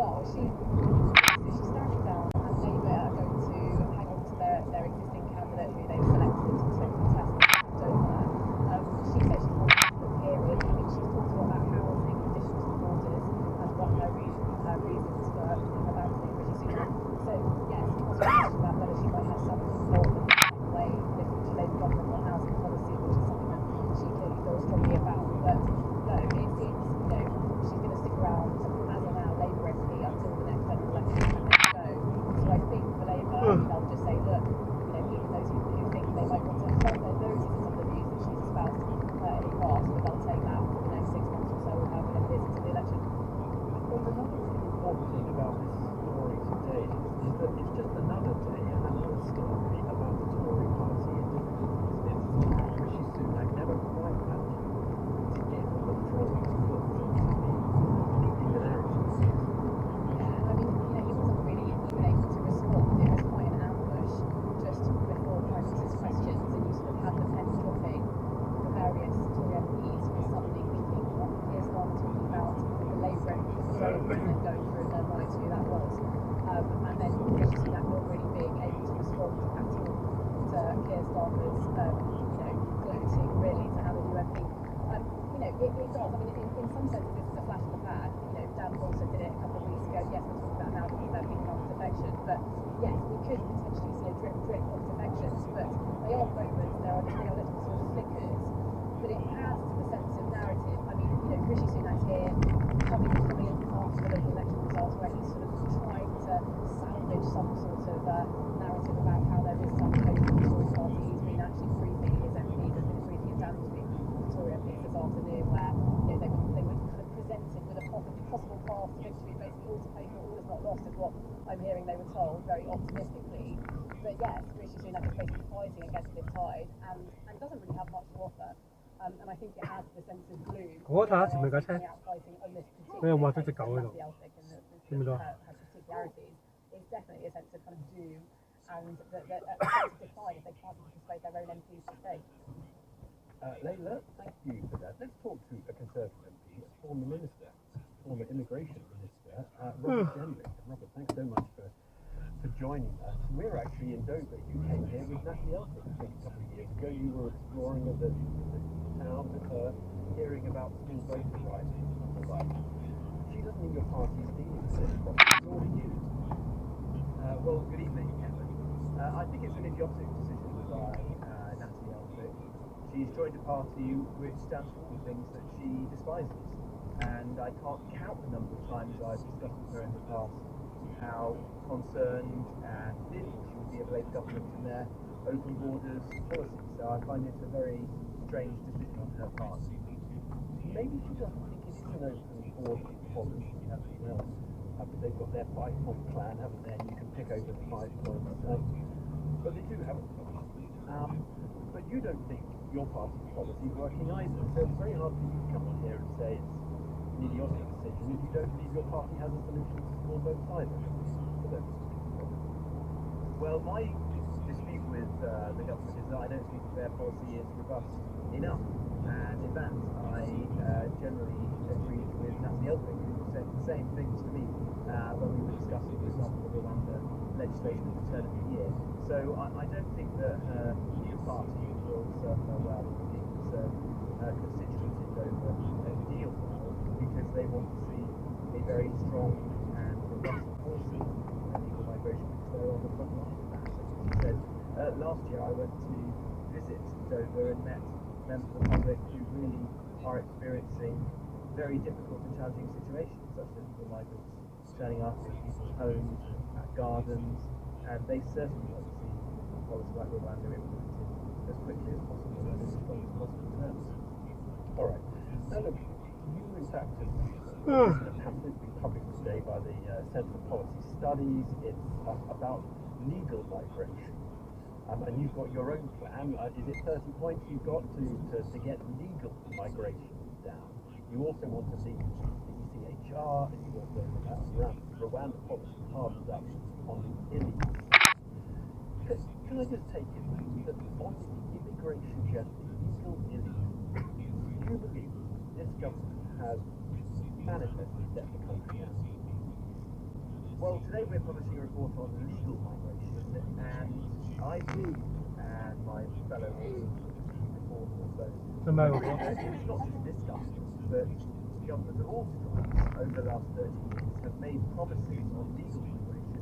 well, she started down and Labour are going to hang on to their existing candidate who they've selected to contest Dover. She said she's on a period. I think she's talked a lot about housing, additional supporters, and what her reasons for about Rishi Sunak. So yes, it was a question about whether she might have some support in the way the future Labour government on housing policy, which is something that she clearly feels strongly about. But no, it seems she's going to stick around as a now Labour MP until the next general election and then go. So I think for Labour, they'll just say, look, even those who think they might want to front their noses at some of the views that she's espoused in the past, but they'll take that for the next 6 months or so, or however long it is until the election. Well, another really important thing about this story today is that it's just another day and another story about the Tory party individuals. It's Rishi Sunak never quite managed to get the Tories to put the narrative. Yeah, I mean, he wasn't really even able to respond. It was quite an ambush just before Prime Minister's questions, and you sort of had the pen dropping for various Tory MPs who were suddenly thinking, what is one talking about the Labour MPs and then going through their minds who that was. And then Rishi Sunak not really being able to respond at all to Keir Starmer's, gloating really to have a new MP. It does. I mean, in some senses, this is a flash in the pan. Dan Paulson did it a couple of weeks ago. Yes, we're talking about now because they're picking up defection, but yes, we could potentially see a drip of defections, but they are moments, they are little sort of flickers, but it adds to the sense of narrative. I mean, Rishi Sunak's here, coming in after the local election results, where he's sort of trying to salvage some sort of narrative about how there is some hope for the Tory party. He's been actually briefing his MPs, there's been a briefing in Danbury of Tory MPs this afternoon, where they were kind of presented with a possible path to victory, basically all to pay for all is not lost, is what I'm hearing they were told, very optimistically. But yes, Rishi Sunak is basically fighting against this tide and doesn't really have much to offer. And I think it adds the sense of gloom. What are you out fighting on this particular case of Nancy Elphick and her particularities. It's definitely a sense of kind of doom and a sense of decline if they can't persuade their own MPs to stay. Layla, thank you for that. Let's talk to a Conservative MP, a former minister, former immigration minister, Robert Denley. Robert, thanks so much for joining us. We're actually in Dover. You came here with Natalie Elphick, I think, a couple of years ago. You were exploring the town with her, hearing about school voter rights and the like. She doesn't think your party's dealing with this problem, nor do you. Well, good evening, Kevin. I think it's an idiotic decision by Natalie Elphick. She's joined a party which stands for all the things that she despises. And I can't count the number of times I've discussed with her in the past how concerned and fearful she would be of Labour government and their open borders policy. So I find it a very strange decision on her part. Maybe she doesn't think it is an open border policy, well, but they've got their 5-point plan, haven't they? And you can pick over the 5 points. But they do have a policy. But you don't think your party's policy is working either. So it's very hard for you to come on here and say it's an idiotic decision if you don't believe your party has a solution to small votes either. Well, my dispute with the government is that I don't think their policy is robust enough. And in that, I generally agreed with Natalie Elphick, who said the same things to me when we were discussing, for example, the Rwanda legislation at the turn of the year. So I don't think that her new party will serve her well because her constituents in Dover deal well because they want to see a very strong and robust policy on illegal migration because they're on the front line of that. As you said, last year I went to visit Dover and met members of the public who really are experiencing very difficult and challenging situations, such as illegal migrants turning up in people's homes, at gardens, and they certainly want to see a policy like Rwanda implemented as quickly as possible and in the strongest possible terms. All right. Now look, you in fact have a pamphlet been published today by the Centre for Policy Studies. It's about legal migration. And you've got your own plan. Is it 30 points you've got to get legal migration down? You also want to see the ECHR, and you want the Rwanda policy hardened up on the illegal. Can I just take it that on the immigration journey, illegal, do you believe this government has manifestly let the country down? Well, today we're publishing a report on legal migration, and I believe, and my fellow report also, 做咩喎？ that it's not just this government, but governments of all stripes over the last 30 years have made promises on legal migration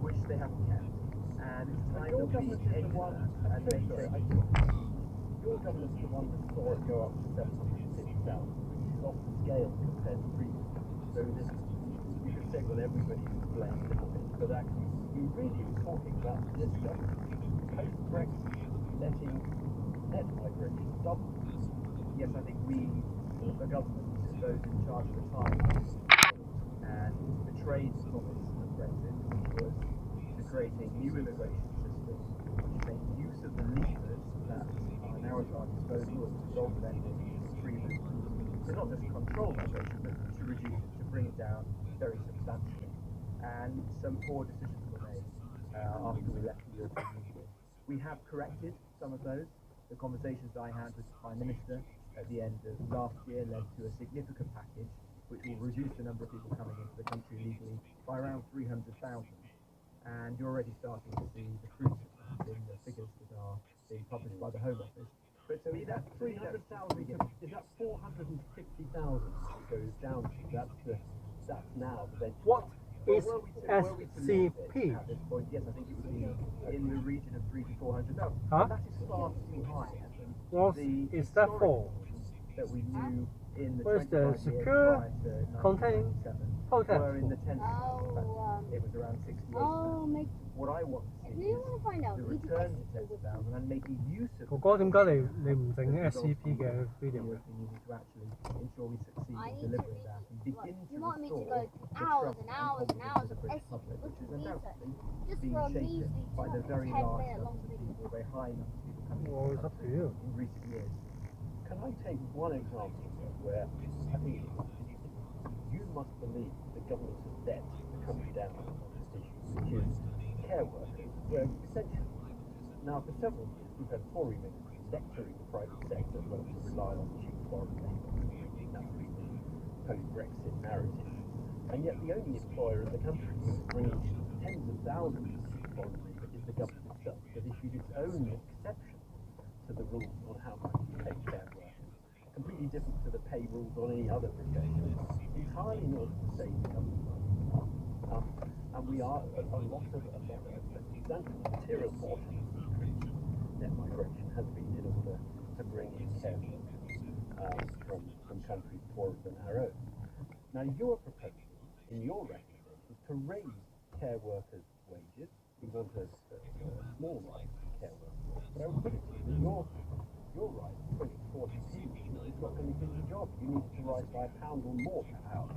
which they haven't kept. And it's time Your that we government is the exit one. that and make changes. Your government's the one that saw it go up to 750,000, which is off the scale compared to previous. So this, you could say, well, everybody's to blame a little bit, but actually, you really were talking about this government post-Brexit letting net migration double. Yes, I think we, the government, those in charge at the time, and betrayed the promise of Brexit, which was to create a new immigration system which made use of the levers that are now at our disposal as a result of ending free movement, to not just control migration, but to reduce it, to bring it down very substantially. And some poor decisions were made after we left the European Union. We have corrected some of those. The conversations I had with the Prime Minister at the end of last year led to a significant package which will reduce the number of people coming into the country legally by around 300,000. And you're already starting to see the fruits of that in the figures that are being published by the Home Office. But to me, That 300,000, is that 450,000 goes down to? That's now the benchmark. What is were we to leave it SCP? at this point, yes, I think it would be in the region of 300,000 to 400,000. Huh? That is far too high. Evan. What The is that historic for? that we knew in the What is 25 the years secure prior to contain 1997 hotel? were in the 10s. It was around 68. make What I want to see you is want to find out the return to 10,000 and making use of 哥哥點解你唔整 SCP 嘅 video 嘅？ European Union to actually ensure we succeed I in need delivering to that and read- begin you to want me to restore go the hours trust and hours and confidence hours of the of British SCP public, which is research undoubtedly just being for a shaken measly by the very 10 large minute long number of video. people, very high number of people coming Well, into it's the up to country you. in recent years. Can I take one example where I think you must believe the government has let the country down on this issue, which is care workers, where essentially, now for several years we've had Tory ministers lecturing the private sector not to rely on cheap foreign labour, naturally the post-Brexit narrative, and yet the only employer in the country who is bringing tens of thousands of foreign labour is the government itself, that issued its own exception to the rules on how much you pay care workers, completely different to the pay rules on any other profession, entirely in order to save the government money. And we are a substantial material portion of the increase in net migration has been in order to bring in care workers from countries poorer than our own. Now your proposal in your recommendations to raise care workers' wages, we want a small rise in care workers, but I would put it to you that your rise of 20-40p is not going to give you a job. You need to rise by £1 or more per hour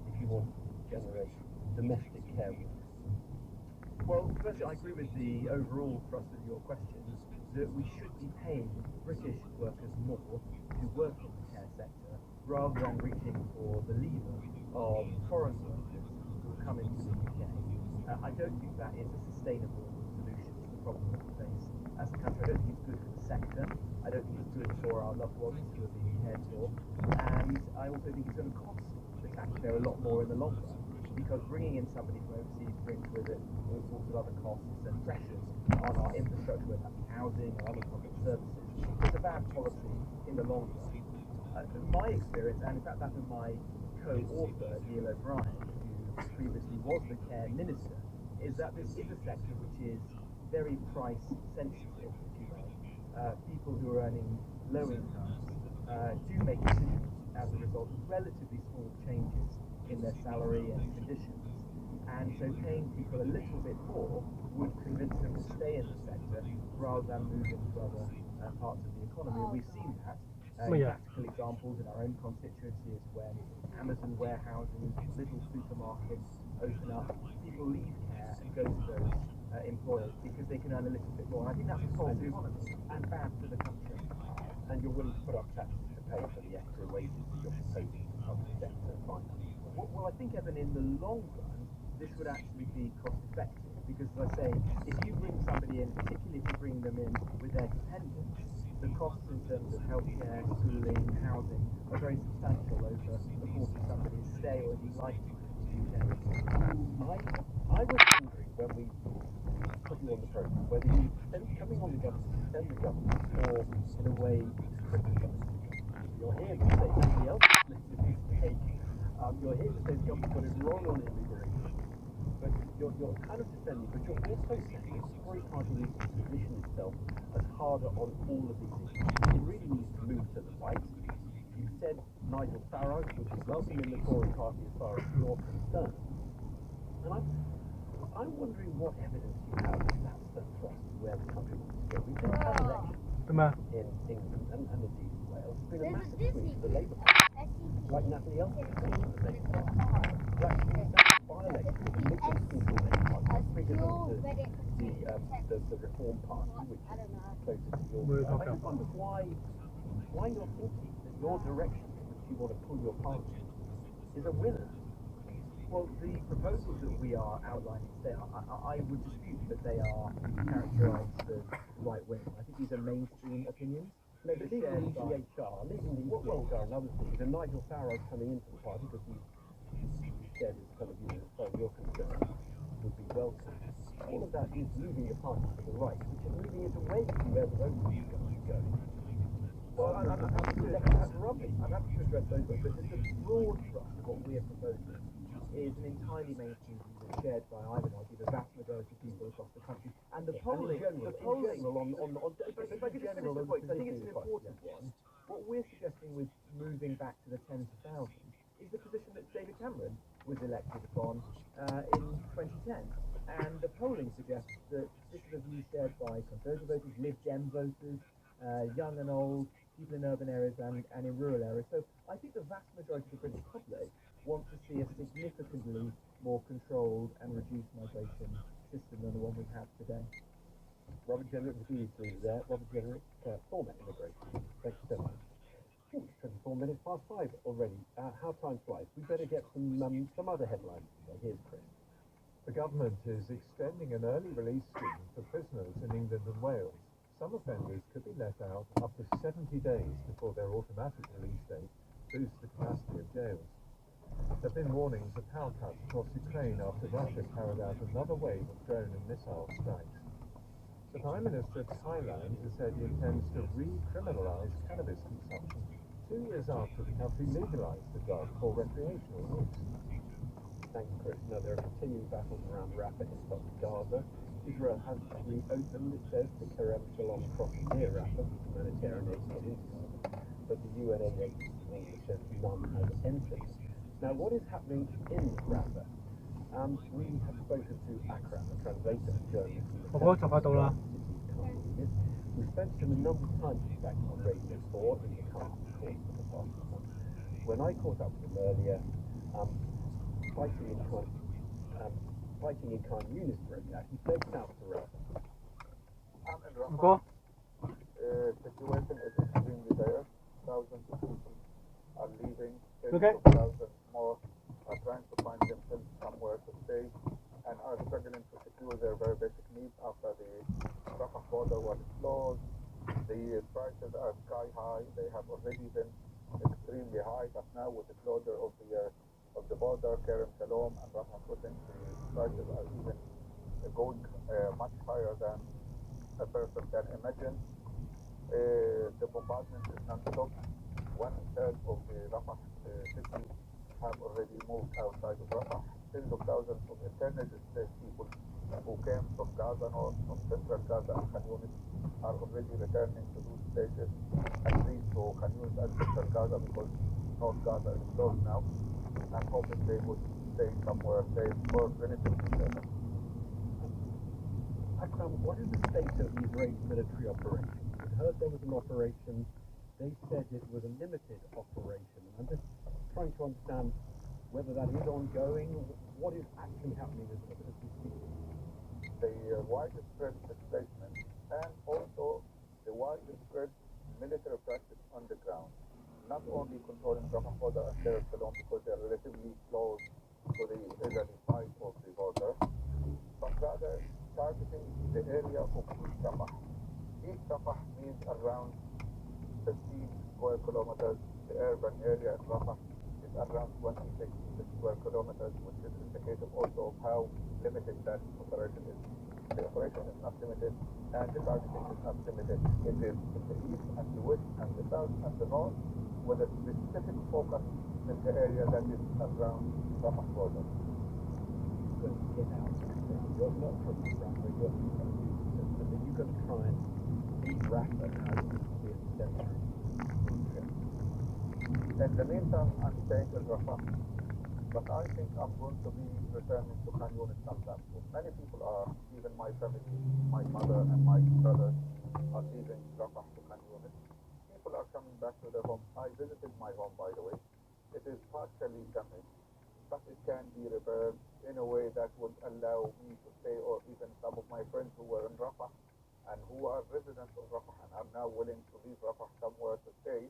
if you want to generate domestic care workers. Well, firstly, I agree with the overall thrust of your question, that we should be paying British workers more to work in the care sector, rather than reaching for the lever of foreign workers who will come into the UK. I don't think that is a sustainable solution to the problem that we face as a country. I don't think it's good for the sector. I don't think it's good for our loved ones who are being cared for. And I also think it's going to cost the taxpayer a lot more in the long run, because bringing in somebody from overseas brings with it all sorts of other costs and pressures on our infrastructure, whether that be housing or other public services. It's a bad policy in the long run. My experience, and in fact that of my co-author, Neil O'Brien, who previously was the care minister, is that this is a sector which is very price sensitive, if you like. People who are earning low incomes do make decisions as a result of relatively small changes in their salary and conditions, and so paying people a little bit more would convince them to stay in the sector rather than move into other parts of the economy. And we've seen that practical examples in our own constituency is when Amazon warehouses, little supermarkets open up, people leave care and go to those employers because they can earn a little bit more. And I think that's positive and bad for the country. And you're willing to put up taxes to pay for the extra wages that you're proposing for public sector finance. Well, I think, Evan, in the long run, this would actually be cost effective, because as I say, if you bring somebody in, particularly if you bring them in with their dependents, the costs in terms of healthcare, schooling, housing are very substantial over the course of somebody's stay or indeed lifetime in the UK. I was wondering when we put you on the program whether you were coming on the government, defend the government, or in a way criticise the government. You're here to say nobody else is listening to the you're here to say the government got it wrong on immigration. But you're kind of defending, but you're also saying the Tory party needs to position itself as harder on all of these issues. It really needs to move to the right. You said Nigel Farage would be welcome in the Tory party as far as you're concerned. And I'm wondering what evidence you have that that's the thrust of where the country wants to go. We've just had elections in England and indeed in Wales. It's been a massive swing for the Labour Party. Like Natalie Elton from the Labour Party. We're actually in that by-election with the Midlands School Labour Party. That's bigger than the Reform Party, which is closer to your I just wonder why you're thinking that your direction in which you want to pull your party is a winner. Well, the proposals that we are outlining today, I would dispute that they are characterised as right-wing. I think these are mainstream opinions. No, but leaving the ECHR and other things, and Nigel Farage coming into the party because he said it's kind of, as far as you're concerned, would be welcome. All of that is moving the party to the right, which is moving it away from where the voters are going to go. Well, I'm happy to address those, but the broad thrust of what we are proposing is an entirely mainstream view that's shared by, I would argue, the vast majority of people across the country. And the polling, if I could just finish the point, I think it's an important one. What we're suggesting with moving back to the tens of thousands is the position that David Cameron was elected upon in 2010. And the polling suggests that this is a view shared by Conservative voters, Lib Dem voters, young and old, people in urban areas and in rural areas. So I think the vast majority of the British public want to see a significantly more controlled and reduced migration system than the one we have today. Robert Jenrick with you there. Robert Jenrick, former immigration. Thank you so much. 24 minutes past 5 already. How time flies. We better get some other headlines today. Here's Chris. The government is extending an early release scheme for prisoners in England and Wales. Some offenders could be let out up to 70 days before their automatic release date boosts the capacity of jails. There have been warnings of power cuts across Ukraine after Russia carried out another wave of drone and missile strikes. The Prime Minister of Thailand has said he intends to recriminalise cannabis consumption 2 years after the country legalised the drug for recreational use. Thank you, Chris. Now, there are continuing battles around Rafah in southern Gaza. Israel has reopened, it says, the Kerem Shalom crossing near Rafah for humanitarian aid to get into Gaza, but the UNAID says none has entered. Now, what is happening in Rafah? We have spoken to Akram, a translator and journalist from the we spent him a number of times back on Radio 4 in the car course for the past month. When I caught up with him earlier, fighting in Khan Yunis broke out. He fled south to Rafah. I'm in Rafah. Situation is extremely dire. Thousands of people are leaving. Tens of thousands more are trying to find themselves somewhere to stay and are struggling to secure their very basic needs after the Rafah border was closed. The prices are sky high. They have already been extremely high, but now with the closure of the border, Kerem Shalom and Rafah crossing, the prices are even going much higher than a person can imagine. The bombardment is non-stop. 1/3 of the Rafah city have already moved outside of Rafah. Tens of thousands of internally displaced people who came from Gaza North, from central Gaza and Khan Yunis are already returning to those places, at least to Khan Yunis and central Gaza because North Gaza is closed now, and hoping they would stay somewhere safe or relatively safe. Akram, what is the state of the Israeli military operation? We heard there was an operation. They said it was a limited operation. I'm just trying to understand whether that is ongoing. What is actually happening as we speak? The widespread displacement and also the widespread military practice on the ground. Not only controlling Rafah border and Kerem Shalom because they are relatively close to the Israeli side of the border, but rather targeting the area of East Rafah. East Rafah means around 15 square kilometers. The urban area of Rafah is is around 26 square kilometers, which is indicative also of how limited that operation is. The operation is not limited, and the targeting is not limited. It is in the east and the west and the south and the north, with a specific focus in the area that is around Rafah border. Going to get out. You're not from Rafah, you're going to try and leave Rafah now to be century. In the meantime, I'm staying in Rafah, but I think I'm going to be returning to Khan Yunis sometime soon. Many people are, even my family, my mother and my brothers are leaving Rafah to Khan Yunis. People are coming back to their home. I visited my home, by the way. It is partially damaged, but it can be repaired in a way that would allow me to stay, or even some of my friends who were in Rafah and who are residents of Rafah and are now willing to leave Rafah somewhere to stay.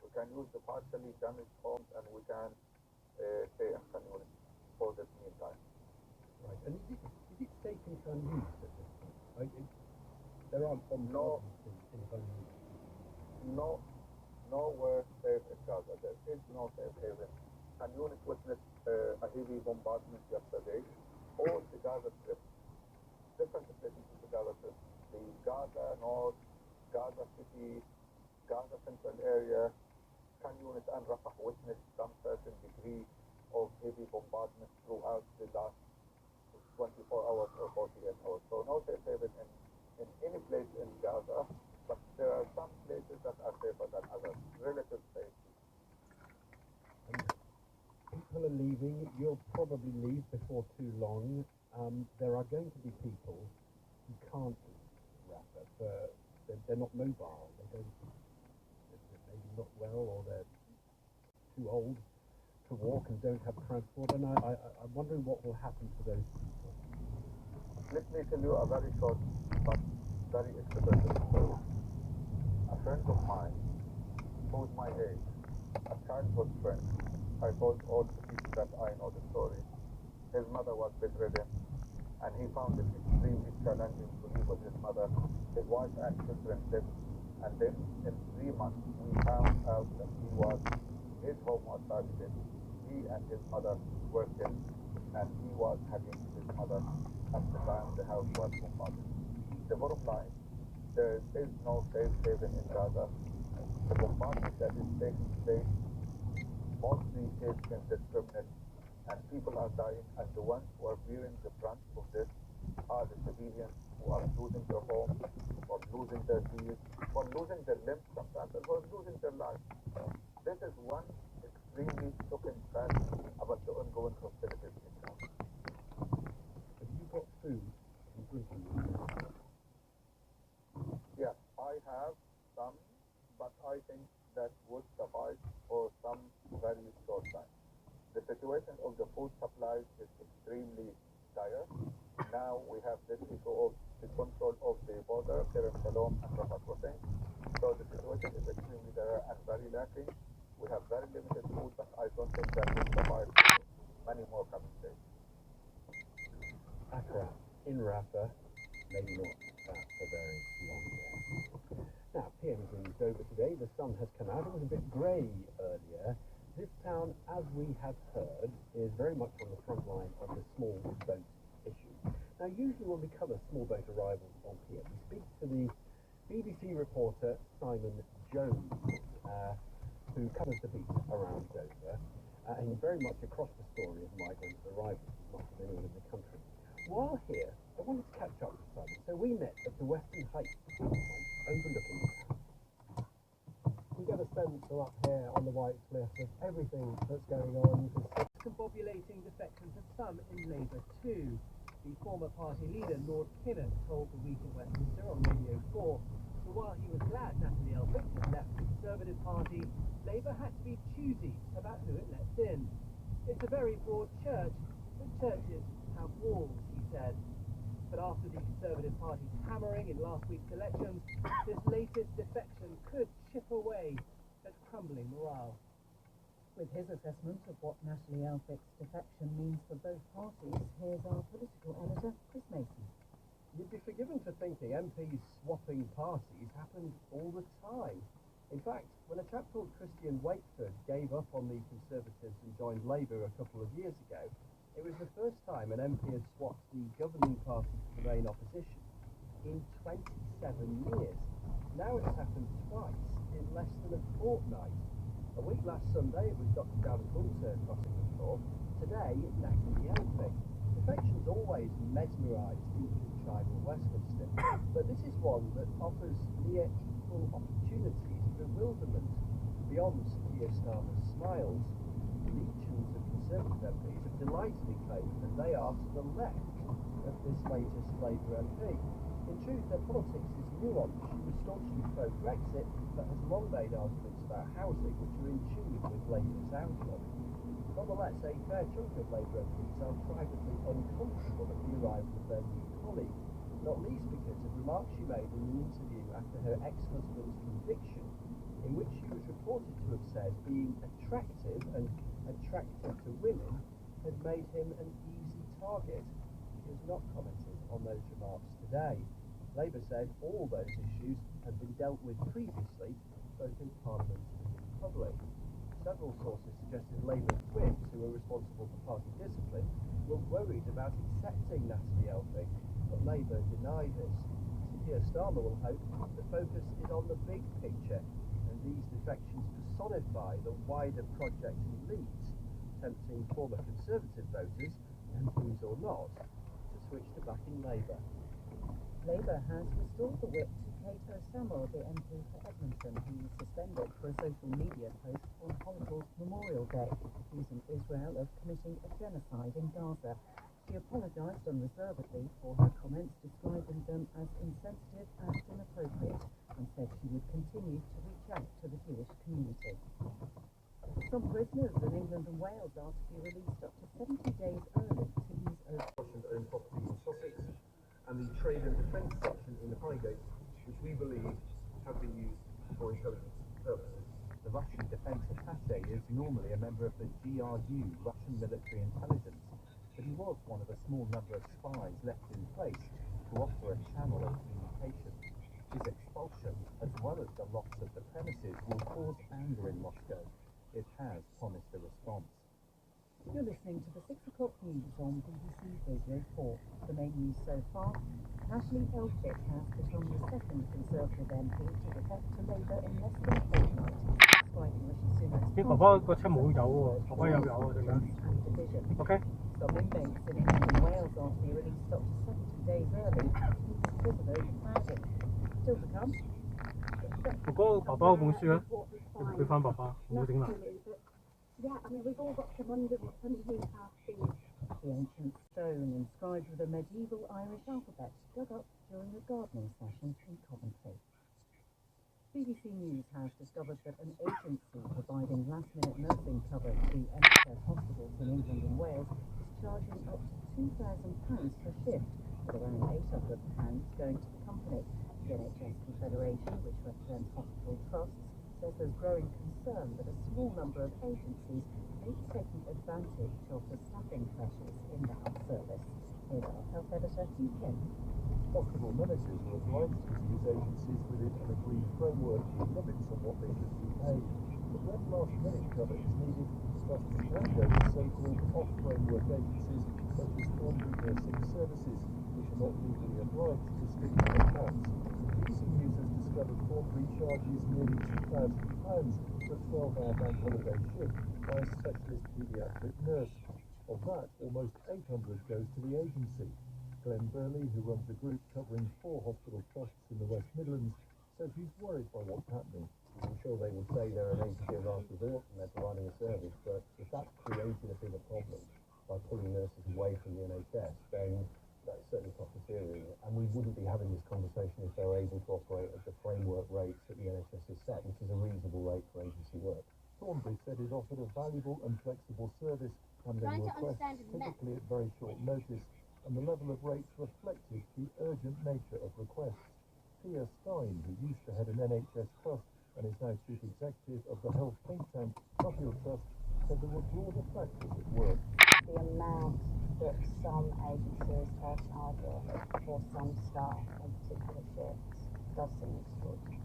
We can use the partially damaged homes and we can stay in Khan Yunis for this meantime. Right. And is it safe in Khan Yunis at this point? There aren't bombs in Khan Yunis. Nowhere safe in Gaza. There is no safe haven. Khan Yunis witnessed a heavy bombardment yesterday. All the Gaza Strip, different places in the Gaza Strip, the Gaza North, Gaza City, Gaza Central area, Khan Yunis and Rafah witnessed some certain degree of heavy bombardment throughout the last 24 hours or 48 hours. So no safe haven in any place in Gaza, but there are some places that are safer than others. Relative safety. People are leaving. You'll probably leave before too long. There are going to be people who can't leave Rafah. They're not mobile. They're maybe not well, or they're too old to walk and don't have transport. And I'm wondering what will happen to those people. Let me tell you a very short but very expressive story. A friend of mine, who's my age, a childhood friend, I told all the people that I know the story. His mother was bedridden, and he found it extremely challenging to live with his mother. His wife and children lived, and then in 3 months we found out that his home was targeted. He and his mother were killed, and he was hugging his mother at the time the house was bombarded. The bottom line, there is no safe haven in Gaza. The bombardment that is taking place mostly is indiscriminate, and people are dying, and the ones who are bearing the brunt of this are the civilians who are losing their homes, or losing their fields, or losing their limbs sometimes, or losing their lives. This is one extremely shocking fact about the ongoing hostilities in Gaza. Have you got food and drinking water? Yes, I have some, but I think that would suffice for some very short time. The situation of the food supplies is extremely dire. Now we have this issue of the control of the border, Kerem Shalom and Rafah crossing. So the situation is extremely dire and very lacking. We have very limited food, but I don't think that will suffice many more coming days. Akram, in Rafah, maybe not for very long yet. Now, PM's in Dover today. The sun has come out. It was a bit grey earlier. This town, as we have heard, is very much on the front line of the small boat issue. Now, usually when we cover small boat arrivals on PM, we speak to the BBC reporter Simon Jones, who covers the beat around Dover, and he's very much across the story of migrant arrivals, as much as anyone in the country. While here, I wanted to catch up with Simon, so we met at the Western Heights overlooking the town. We get a sense from up here on the White Cliff of everything that's going on. Discombobulating defections of some in Labour too. The former party leader, Lord Kinnock, told the Week in Westminster on Radio 4 that while he was glad Natalie Elphicke had left the Conservative Party, Labour had to be choosy about who it lets in. It's a very broad church, but churches have walls, he said. But after the Conservative Party's hammering in last week's elections, this latest defection could chip away at crumbling morale. With his assessment of what Natalie Elphicke's defection means for both parties, here's our political editor, Chris Mason. You'd be forgiven for thinking MPs swapping parties happened all the time. In fact, when a chap called Christian Wakeford gave up on the Conservatives and joined Labour a couple of years ago, it was the first time an MP had swapped the governing party to the main opposition in 27 years. Now it's happened twice in less than a fortnight. A week last Sunday it was Dr. Gavin Hunter crossing the floor. Today it's Natalie Elphicke. Defection's always mesmerised deeply tribal Westminster, but this is one that offers near equal opportunities bewilderment beyond Keir Starmer's smiles. Legions of Conservative MPs have delightedly claimed that they are to the left of this latest Labour MP. In truth, their politics is nuanced. She was staunchly pro-Brexit, but has long made arguments about housing which are in tune with Labour's outlook. Nonetheless, a fair chunk of Labour MPs are privately uncomfortable at the arrival of their new colleague, not least because of remarks she made in an interview after her ex-husband's conviction, in which she was reported to have said being attractive and attractive to women had made him an easy target. She has not commented on those remarks today. Labour said all those issues had been dealt with previously, both in Parliament and in public. Several sources suggested Labour whips, who were responsible for party discipline, were worried about accepting Natalie Elphicke, but Labour denied this. Keir Starmer will hope the focus is on the big picture, and these defections personify the wider project he leads, tempting former Conservative voters, MPs or not, to switch to backing Labour. Labour has restored the whip to Kate O'Samuel, the MP for Edmonton, who was suspended for a social media post on Holocaust Memorial Day, accusing Israel of committing a genocide in Gaza. She apologised unreservedly for her comments, describing them as insensitive and inappropriate, and said she would continue to reach out to the Jewish community. Some prisoners in England and Wales are to be released up to 70 days early to ease over Russian-owned properties in Sussex, and the trade and defence section in the Highgate, which we believe have been used for intelligence purposes. The Russian defence attaché is normally a member of the GRU, Russian military intelligence, but he was one of a small number of spies left in place to offer a channel of communication. His expulsion, as well as the loss of the premises, will cause anger in Moscow. It has promised a response. You're listening to the 6 o'clock news on BBC Radio 4. The main news so far: Natalie Elphicke has become the second Conservative MP to defect to Labour in less than a fortnight, describing Rishi Sunak's 啲爸爸個車冇油喎，爸爸有油喎，陣間。 and division. OK。 Some inmates in England and Wales are to be released up to 70 days early to keep prisoners crowded. Still to come. 哥哥爸爸嗰本書咧，要俾翻爸爸，唔好整爛。 Yeah, I mean, we've all got some underneath our feet. The ancient stone inscribed with a medieval Irish alphabet dug up during a gardening session in Coventry. BBC News has discovered that an agency providing last-minute nursing cover to NHS hospitals in England and Wales is charging up to £2,000 per shift, with around £800 going to the company. The NHS Confederation, which represents hospital trusts, says there's growing concern that a small number of agencies may be taking advantage of the staffing pressures in the health service. Here are Health Editor Hugh Kim. Hospital managers are obliged to use agencies within an agreed framework with limits on what they should be paid. But when last-minute cover is needed, trusts can go to so-called off-framework agencies such as Thornbury Nursing Services, which are not legally obliged to stick to their plans. BBC News has discovered Thornbury charges nearly £2,000 for a 12-hour bank holiday shift by a specialist paediatric nurse. Of that, almost 800 goes to the agency. Glenn Burley, who runs a group covering 4 hospital trusts in the West Midlands, says he's worried by what's happening. I'm sure they will say they're an agency of last resort and they're providing a service, but if that's created a bigger problem by pulling nurses away from the NHS, then that's certainly profiteering, and we wouldn't be having this conversation if they're able to operate at the framework rates that the NHS has set, which is a reasonable rate for agency work. Thornbury said it offered a valuable and flexible service, handling requests typically at very short notice, and the level of rates reflected the urgent nature of requests. Pia Stein, who used to head an NHS trust and is now chief executive of the health think tank Nuffield Trust, said there were broader factors at work. The amount that some agencies are charging for some staff on particular shifts does seem extraordinary.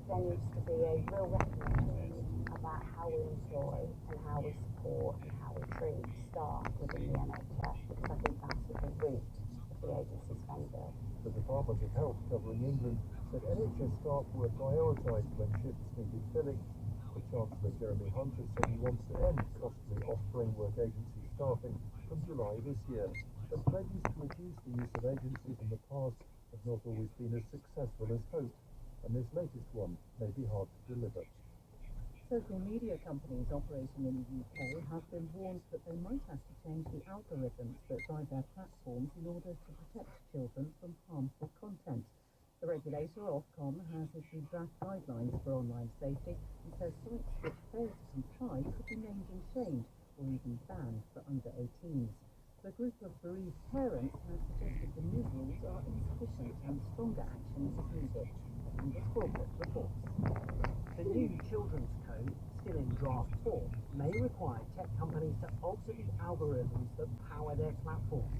there needs to be a real recognition about how we employ and how we support and how we treat staff within the NHS, because I think that's at the root of the agency spending. The Department of Health covering England said NHS staff were prioritised when shifts needed filling. The Chancellor Jeremy Hunt has said he wants to end costly off-framework agency staffing from July this year, but pledges to reduce the use of agencies in the past have not always been as successful as hoped, and this latest one may be hard to deliver. Social media companies operating in the UK have been warned that they might have to change the algorithms that guide their platforms in order to protect children from harmful content. The regulator, Ofcom, has issued draft guidelines for online safety and says sites which fail to comply could be named and shamed or even banned for under 18s. The group of bereaved parents has suggested the new rules are insufficient and stronger action is needed. Angus Crawford reports. The new children's code, still in draft form, may require tech companies to alter the algorithms that power their platforms.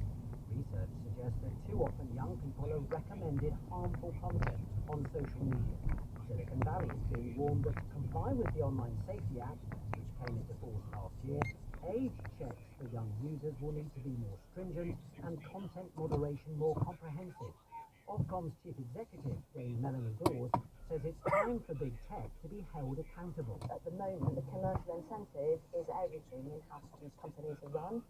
Research suggests that too often young people are recommended harmful content on social media. Silicon Valley is being warned that to comply with the Online Safety Act, which came into force last year, age checks for young users will need to be more stringent and content moderation more comprehensive. Ofcom's chief executive, Dame Melanie Dawes, says it's time for big tech to be held accountable. At the moment, the commercial incentive is everything in how these companies are run,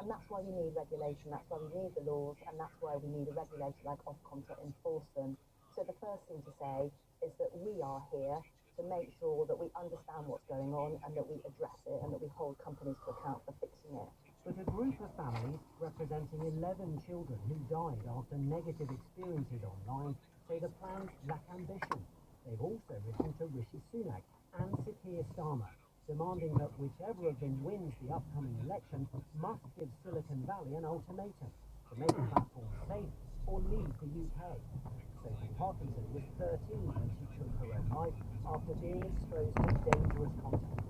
and that's why we need regulation, that's why we need the laws, and that's why we need a regulator like Ofcom to enforce them. So the first thing to say is that we are here to make sure that we understand what's going on and that we address it and that we hold companies to account for fixing it. But a group of families representing 11 children who died after negative experiences online say the plans lack ambition. They've also written to Rishi Sunak and Sir Keir Starmer, demanding that whichever of them wins the upcoming election must give Silicon Valley an ultimatum to make the platform safe or leave the UK. Sophie Parkinson was 13 when she took her own life after being exposed to dangerous content.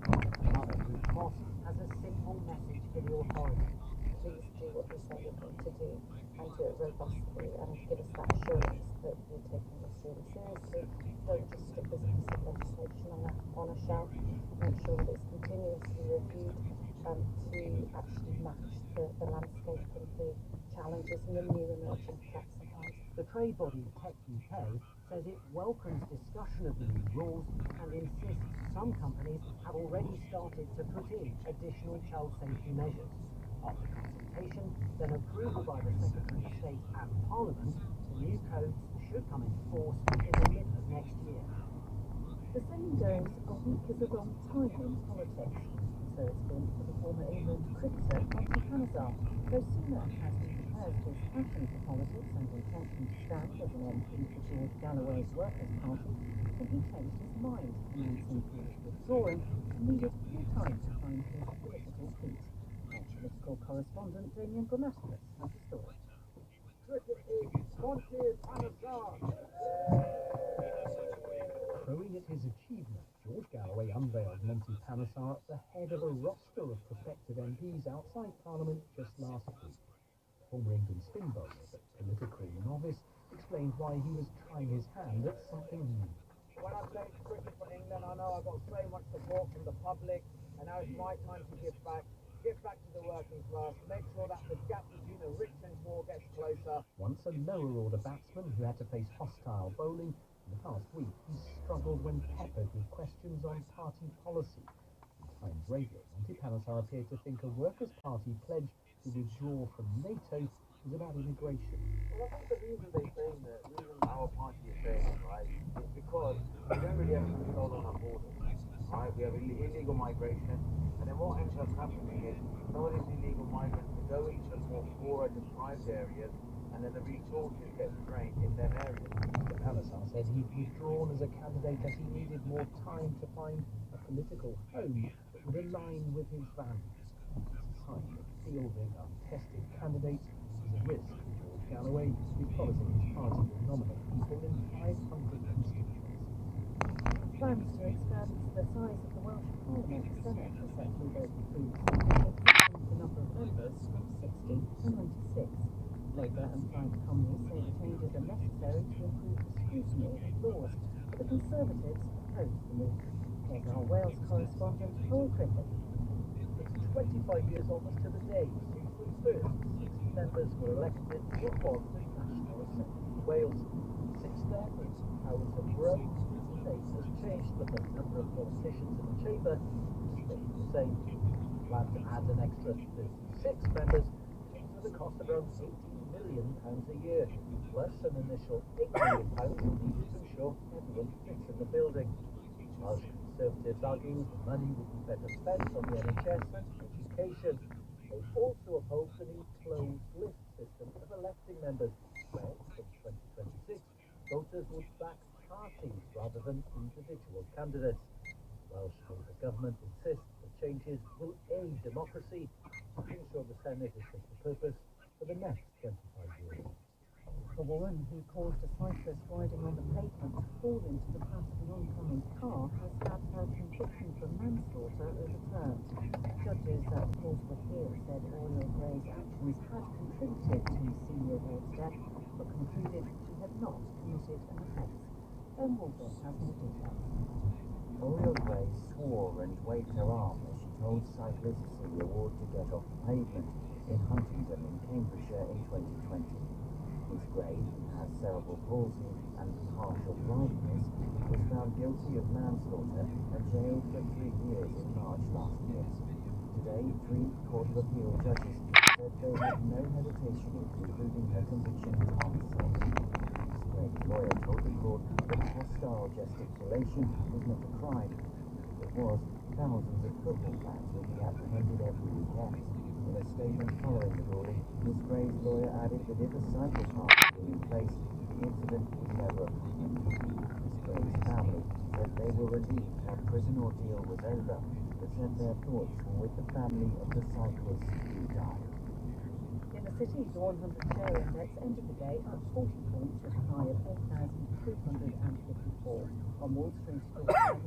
Mother Ruth Moss has a simple message for the authorities. Please do what we say you're going to do and do it robustly and give us that assurance that you're taking this really seriously. Don't just stick this piece of legislation on a shelf. Make sure that it's continuously reviewed to actually match the landscape and the challenges and the new emerging threats ahead. The trade body Tech UK says it welcomes discussion of the new rules and insists some companies have already started to put in additional child safety measures. After consultation, then approval by the Secretary of State and Parliament, the new codes should come into force in the middle of next year. The saying goes, a week is a long time in politics. So it's been for the former England cricketer Monty Panazar. Though Sunak has declared his passion for politics and intention to stand as an MP for George Galloway's Workers' Party, then he changed his mind, announcing he was withdrawing and needed more time to find his political feet. Our political correspondent Damien Grammaticus has the story. Cricket is Monty Panazar. Crowing at his achievement, George Galloway unveiled Monty Panazar at the head of a roster of prospective MPs outside Parliament just last week. Former England spin bowler, but political novice, explained why he was trying his hand at something new. When I played cricket for England, I know I got so much support from the public, and now it's my time to give back to the working class, make sure that the gap between the rich and poor gets closer. Once a lower order batsman who had to face hostile bowling, in the past week he struggled when peppered with questions on party policy. On Times Radio, Monty Panazar appeared to think a Workers' Party pledge to withdraw from NATO was about immigration. Well, I think the reason the reason our party is saying it, right, is because we don't really have control on our borders, right? We have illegal migration, and then what ends up happening is some of these illegal migrants will go into the more poorer, deprived areas, and then the resources get drained in them areas. Mr. Panazar said he'd withdrawn as a candidate as he needed more time to find a political home that would align with his values. It's a sign that fielding untested candidates is a risk for George Galloway, who's promising his party will nominate people in 500 constituencies. Plans to expand the size of the Welsh Parliament Senate are set to vote increasing the number of members from 60 to 96. Labour and private companies say the changes are necessary to improve the scrutiny of laws. The Conservatives opposed the move. Here's our Wales correspondent, Paul Cricket. It's 25 years almost to the day since the first 6 members were elected to form the National Assembly of Wales. Since then, its powers have grown, its name has changed, but the number of politicians in the chamber stayed the same. Plan to add an extra 36 members comes with a cost of around £18 million a year, plus an initial £8 million needed to ensure everyone fits in the building. Welsh Conservatives argue the money would be better spent on the NHS and education. They also oppose the new closed list system of electing members, where from 2026 voters would back parties rather than individual candidates. Welsh Labour government insists the changes will aid democracy and ensure the Senate is fit for purpose for the next 25 years. The woman who caused a cyclist riding on the pavement to fall into the path of an oncoming car has had her conviction for manslaughter overturned. Judges at the Court of Appeal said Oriel Gray's actions had contributed to Senior Ward's death, but concluded she had not committed an offence. Ben Walden has more details. Oriel Gray swore and waved her arm as she told cyclist Senior Ward to get off the pavement in Huntingdon in Cambridgeshire in 2020. Miss Gray, who has cerebral palsy and partial blindness, was found guilty of manslaughter and jailed for 3 years in March last year. Today, 3 Court of Appeal judges said they had no hesitation in concluding her conviction as homicide. Miss Gray's lawyer told the court that hostile gesticulation was not a crime. It was, thousands of football fans will be apprehended every weekend. In a statement following the ruling, Miss Gray's lawyer added that if a cycle path had been in place, the incident would never have happened. Miss Gray's family said they were relieved her prison ordeal was over, but said their thoughts were with the family of the cyclist who died. In the city, the 100 share index ended the day up 40 points at a high of 8,354. On Wall Street, Chicago,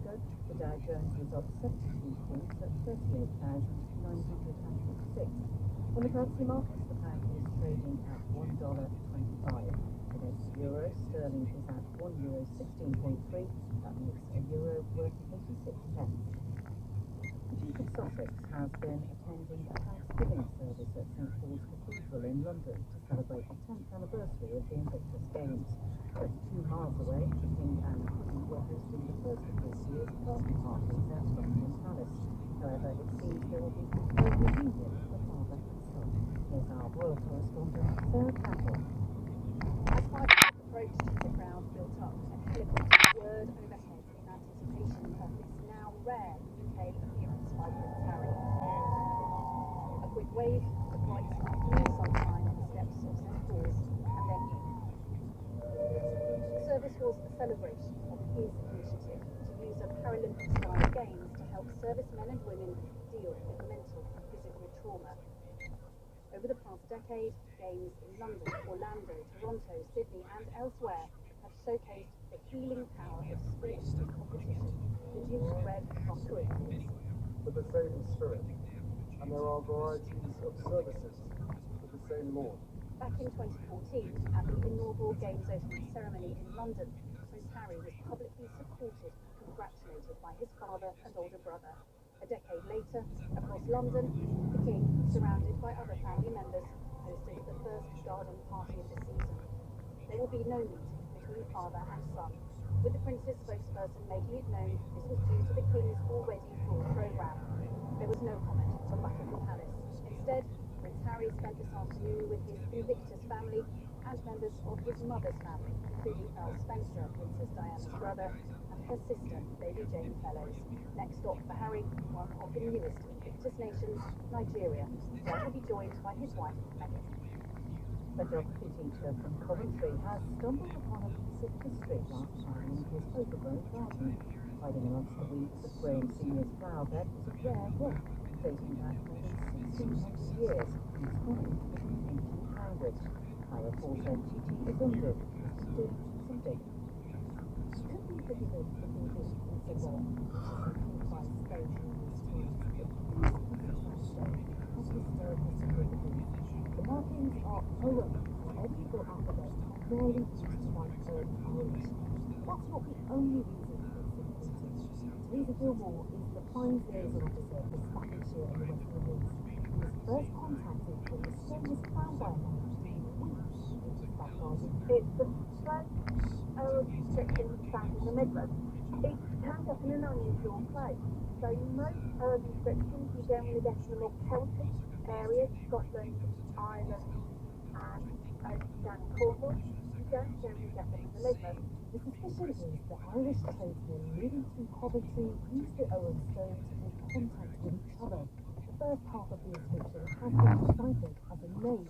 the Dow Jones was up 72 points at 38,956. On the currency markets, the pound is trading at $1.25. Against the euro, sterling is at €1.16.3. That makes a euro worth 86 pence. The Duke of Sussex has been attending a Thanksgiving service at St Paul's Cathedral in London to celebrate the 10th anniversary of the Invictus Games. 32 miles away, the King and Queen were hosting the first of this year's party parties at Buckingham Palace. However, it seems there will be no reunion for father and son. Here's our royal correspondent, Sarah Campbell. As 5 o'clock approached, the crowd built up and helicopters whirred overhead in anticipation of this now rare UK appearance by Prince Harry. A quick wave, the bright afternoon sunshine on the steps of St Paul's, and then you. The service was a celebration of his initiative to use a Paralympic-style games to help servicemen and women deal with mental and physical trauma. Over the past decade, games in London, Orlando, Toronto, Sydney and elsewhere have showcased the healing power of sport and competition. The Duke's Red Cross for the same spirit, and there are varieties of services for the same Lord. Back in 2014, at the inaugural Games opening ceremony in London, Prince Harry was publicly supported and congratulated by his father and older brother. A decade later, across London, the King, surrounded by other family members, hosted the first garden party of the season. There will be no meeting between father and son, with the Prince's spokesperson making it known this was due to the King's already full programme. There was no comment from Buckingham Palace. Instead, Prince Harry spent this afternoon with his Invictus family and members of his mother's family, including Earl Spencer, Princess Diana's brother, and her sister, Lady Jane Fellows. Next stop for Harry, one of the newest Invictus nations, Nigeria, where he'll be joined by his wife, Meghan. A geography teacher from Coventry has stumbled upon a piece of history last time in his overgrown garden. Hiding amongst the weeds of Graham Senior's flower bed was a rare rock dating back more than 1600 years, inscribed with an ancient language. Our reporter Gigi Izundu has stood some digging. Could we believe it to be the piece of rock, which is by stone in these times, but these pieces of stone has historical significance. The markings are poems, the Hebrew alphabet, rarely used to write poems. That's not the only reason it's important. Teresa Gilmore is the Fines Liaison Officer for Staffordshire and the West Midlands. He was first contacted when the stone was found by a man weeks into that garden. It's the first old restriction found in the Midlands. It turned up in an unusual place. So most herb inscriptions you generally get in the more Celtic areas, Scotland, Ireland, and down in Cornwall. You don't generally get them in the Midlands. The suspicion is that Irish tradesmen moving through Coventry used the Owen stone to make contact with each other. The first half of the inscription has been deciphered as a name.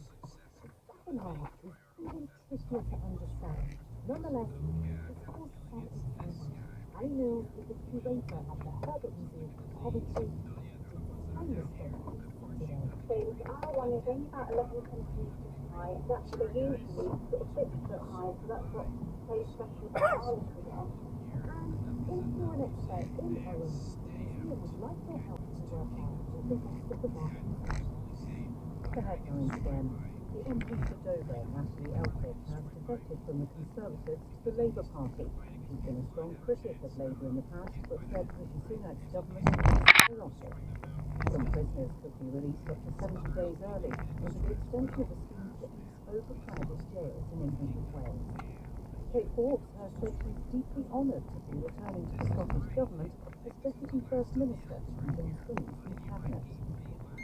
The second half is even trickier to understand. Nonetheless, it's caused some excitement. Annie Mills is the curator at the Herbert Museum in Coventry. Did the stone on Saturday. Things are one is only about 11 centimetres high. It's actually usually sort of 6 foot high, so that's what they special artists again. And if you're an expert in Owen, the museum would like your help to work out what the rest of the market is. The headlines again. The MP for Dover, Ashley Elphick, has defected from the Conservatives to the Labour Party. She's been a strong critic of Labour in the past, but said Rishi Sunak's government is chaotic. Some prisoners could be released up to 70 days early under the extension of a scheme to ease overcrowded jails in England and Wales. Kate Forbes has said she's deeply honoured to be returning to the Scottish Government as Deputy First Minister and being Queen's new Cabinet.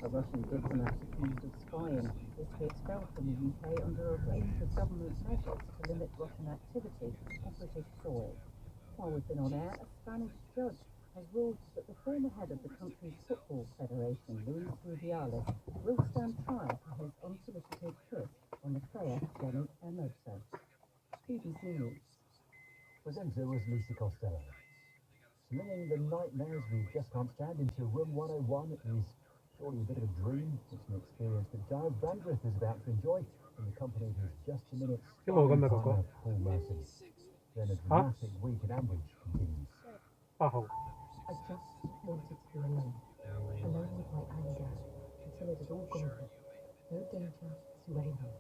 A Russian diplomat accused of spying is to be expelled from the UK under a range of government measures to limit Russian activity on British soil. While we've been on air, a Spanish judge has ruled that the former head of the country's football federation, Luis Rubiales, will stand trial for his unsolicited kiss on the player Jenny Hermoso. BBC News. Presenter was Lucy Costello. Slinging the nightmares we just can't stand into Room 101 is surely a bit of a dream. It's an experience that Giles Brandreth is about to enjoy in the company of his just a minute Paul Mercy. Then a dramatic week in Ambridge continues. I just wanted to be alone. Alone with my anger until it had all gone. No danger to anyone.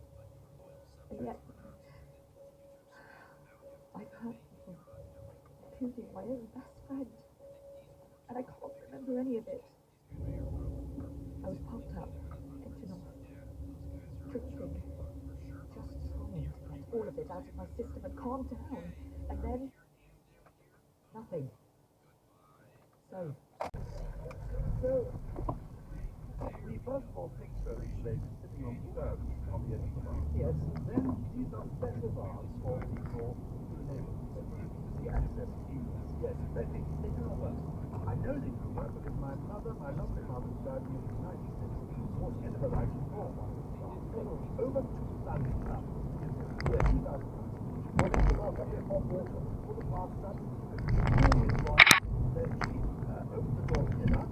And yet, I've hurt people, including my own best friend. And I can't remember any of it. I was pumped up, edging off, drinking, just trying to get all of it out of my system and calm down. And then, nothing. So, the first of all picture is lady sitting on the stairs on the edge of the bar. Yes. Then these are special bars for people who live the access keys. Yes, they do not work. I know they do work because my lovely mother, died in 1996, towards the end of her life, she bought one. Over 2,000 pounds. Yes, 2,000 pounds. What is the market here for water? For the past that? Then she opened the door to get up.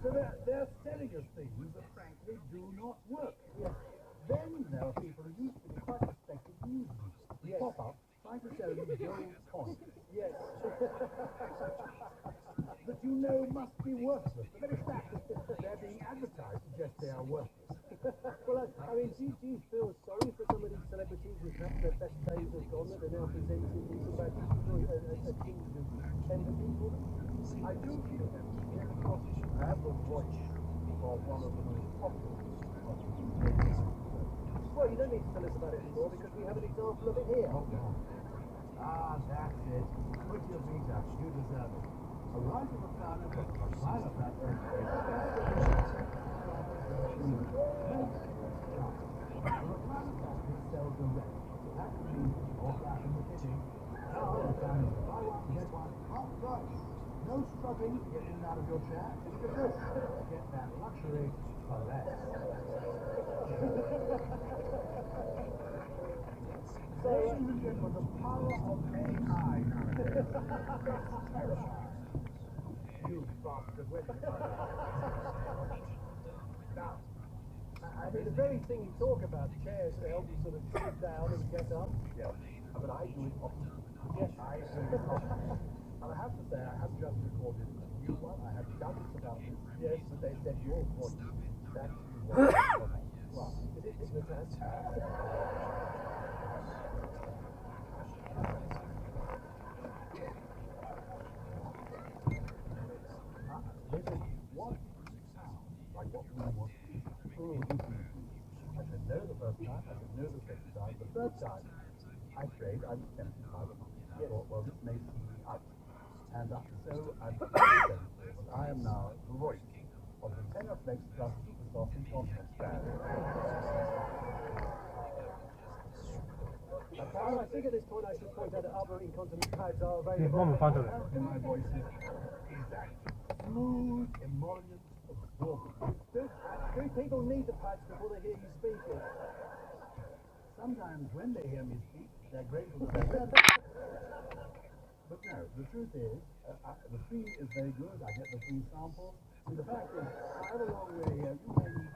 So they're selling us things that frankly do not work. Yes. Then there are people who used to be quite respected news people. Yes. Pop up, trying to sell you gold coins. Yes. That you know must be worthless. The very fact that they're being advertised suggests they are worthless. Well, I mean, do you feel sorry for some of these celebrities who perhaps their best days have gone, that they're now presented in some bad a king's of empathy for them? I do feel that. Yes, of course, I have the voice of one of the most popular. Well, you don't need to tell us about it anymore because we have an example of it here. Oh, no. Ah, that's it. Put your feet up. You deserve it. A rise of a planet, a pile of that earth. Sell direct. That means all that in the kitchen. Now, buy one, get one, half price. No struggling to get in and out of your chair. Get that luxury for less. So, remember the power of AI. You bastard. Now, I mean, the very thing you talk about, chairs to help you sort of sit down and get up. Yeah, but I do it often. Yes, I do it often. And I have to say, I have just recorded a new one. I had doubts about it. Yes, but they said your voice. That is what well, is it the test. This is what sounds like what we want to do. I said no the first time, I said no the second time, the third time I prayed, I was tempted by the monkey. I thought, well, this may see me out. And so I said, I am now the royalty of the Tenaflex Plus Super Soft Incontinence Band. Carol, I think at this point I should point out that other incontinence pads are available. And my voice is exact. Smooth, emollient, absorbent. Do people need the pads before they hear you speaking? Sometimes when they hear me speak, they're grateful that they're But no, the truth is, the fee is very good. I get the free sample. And the fact is, I have a long way here. You may need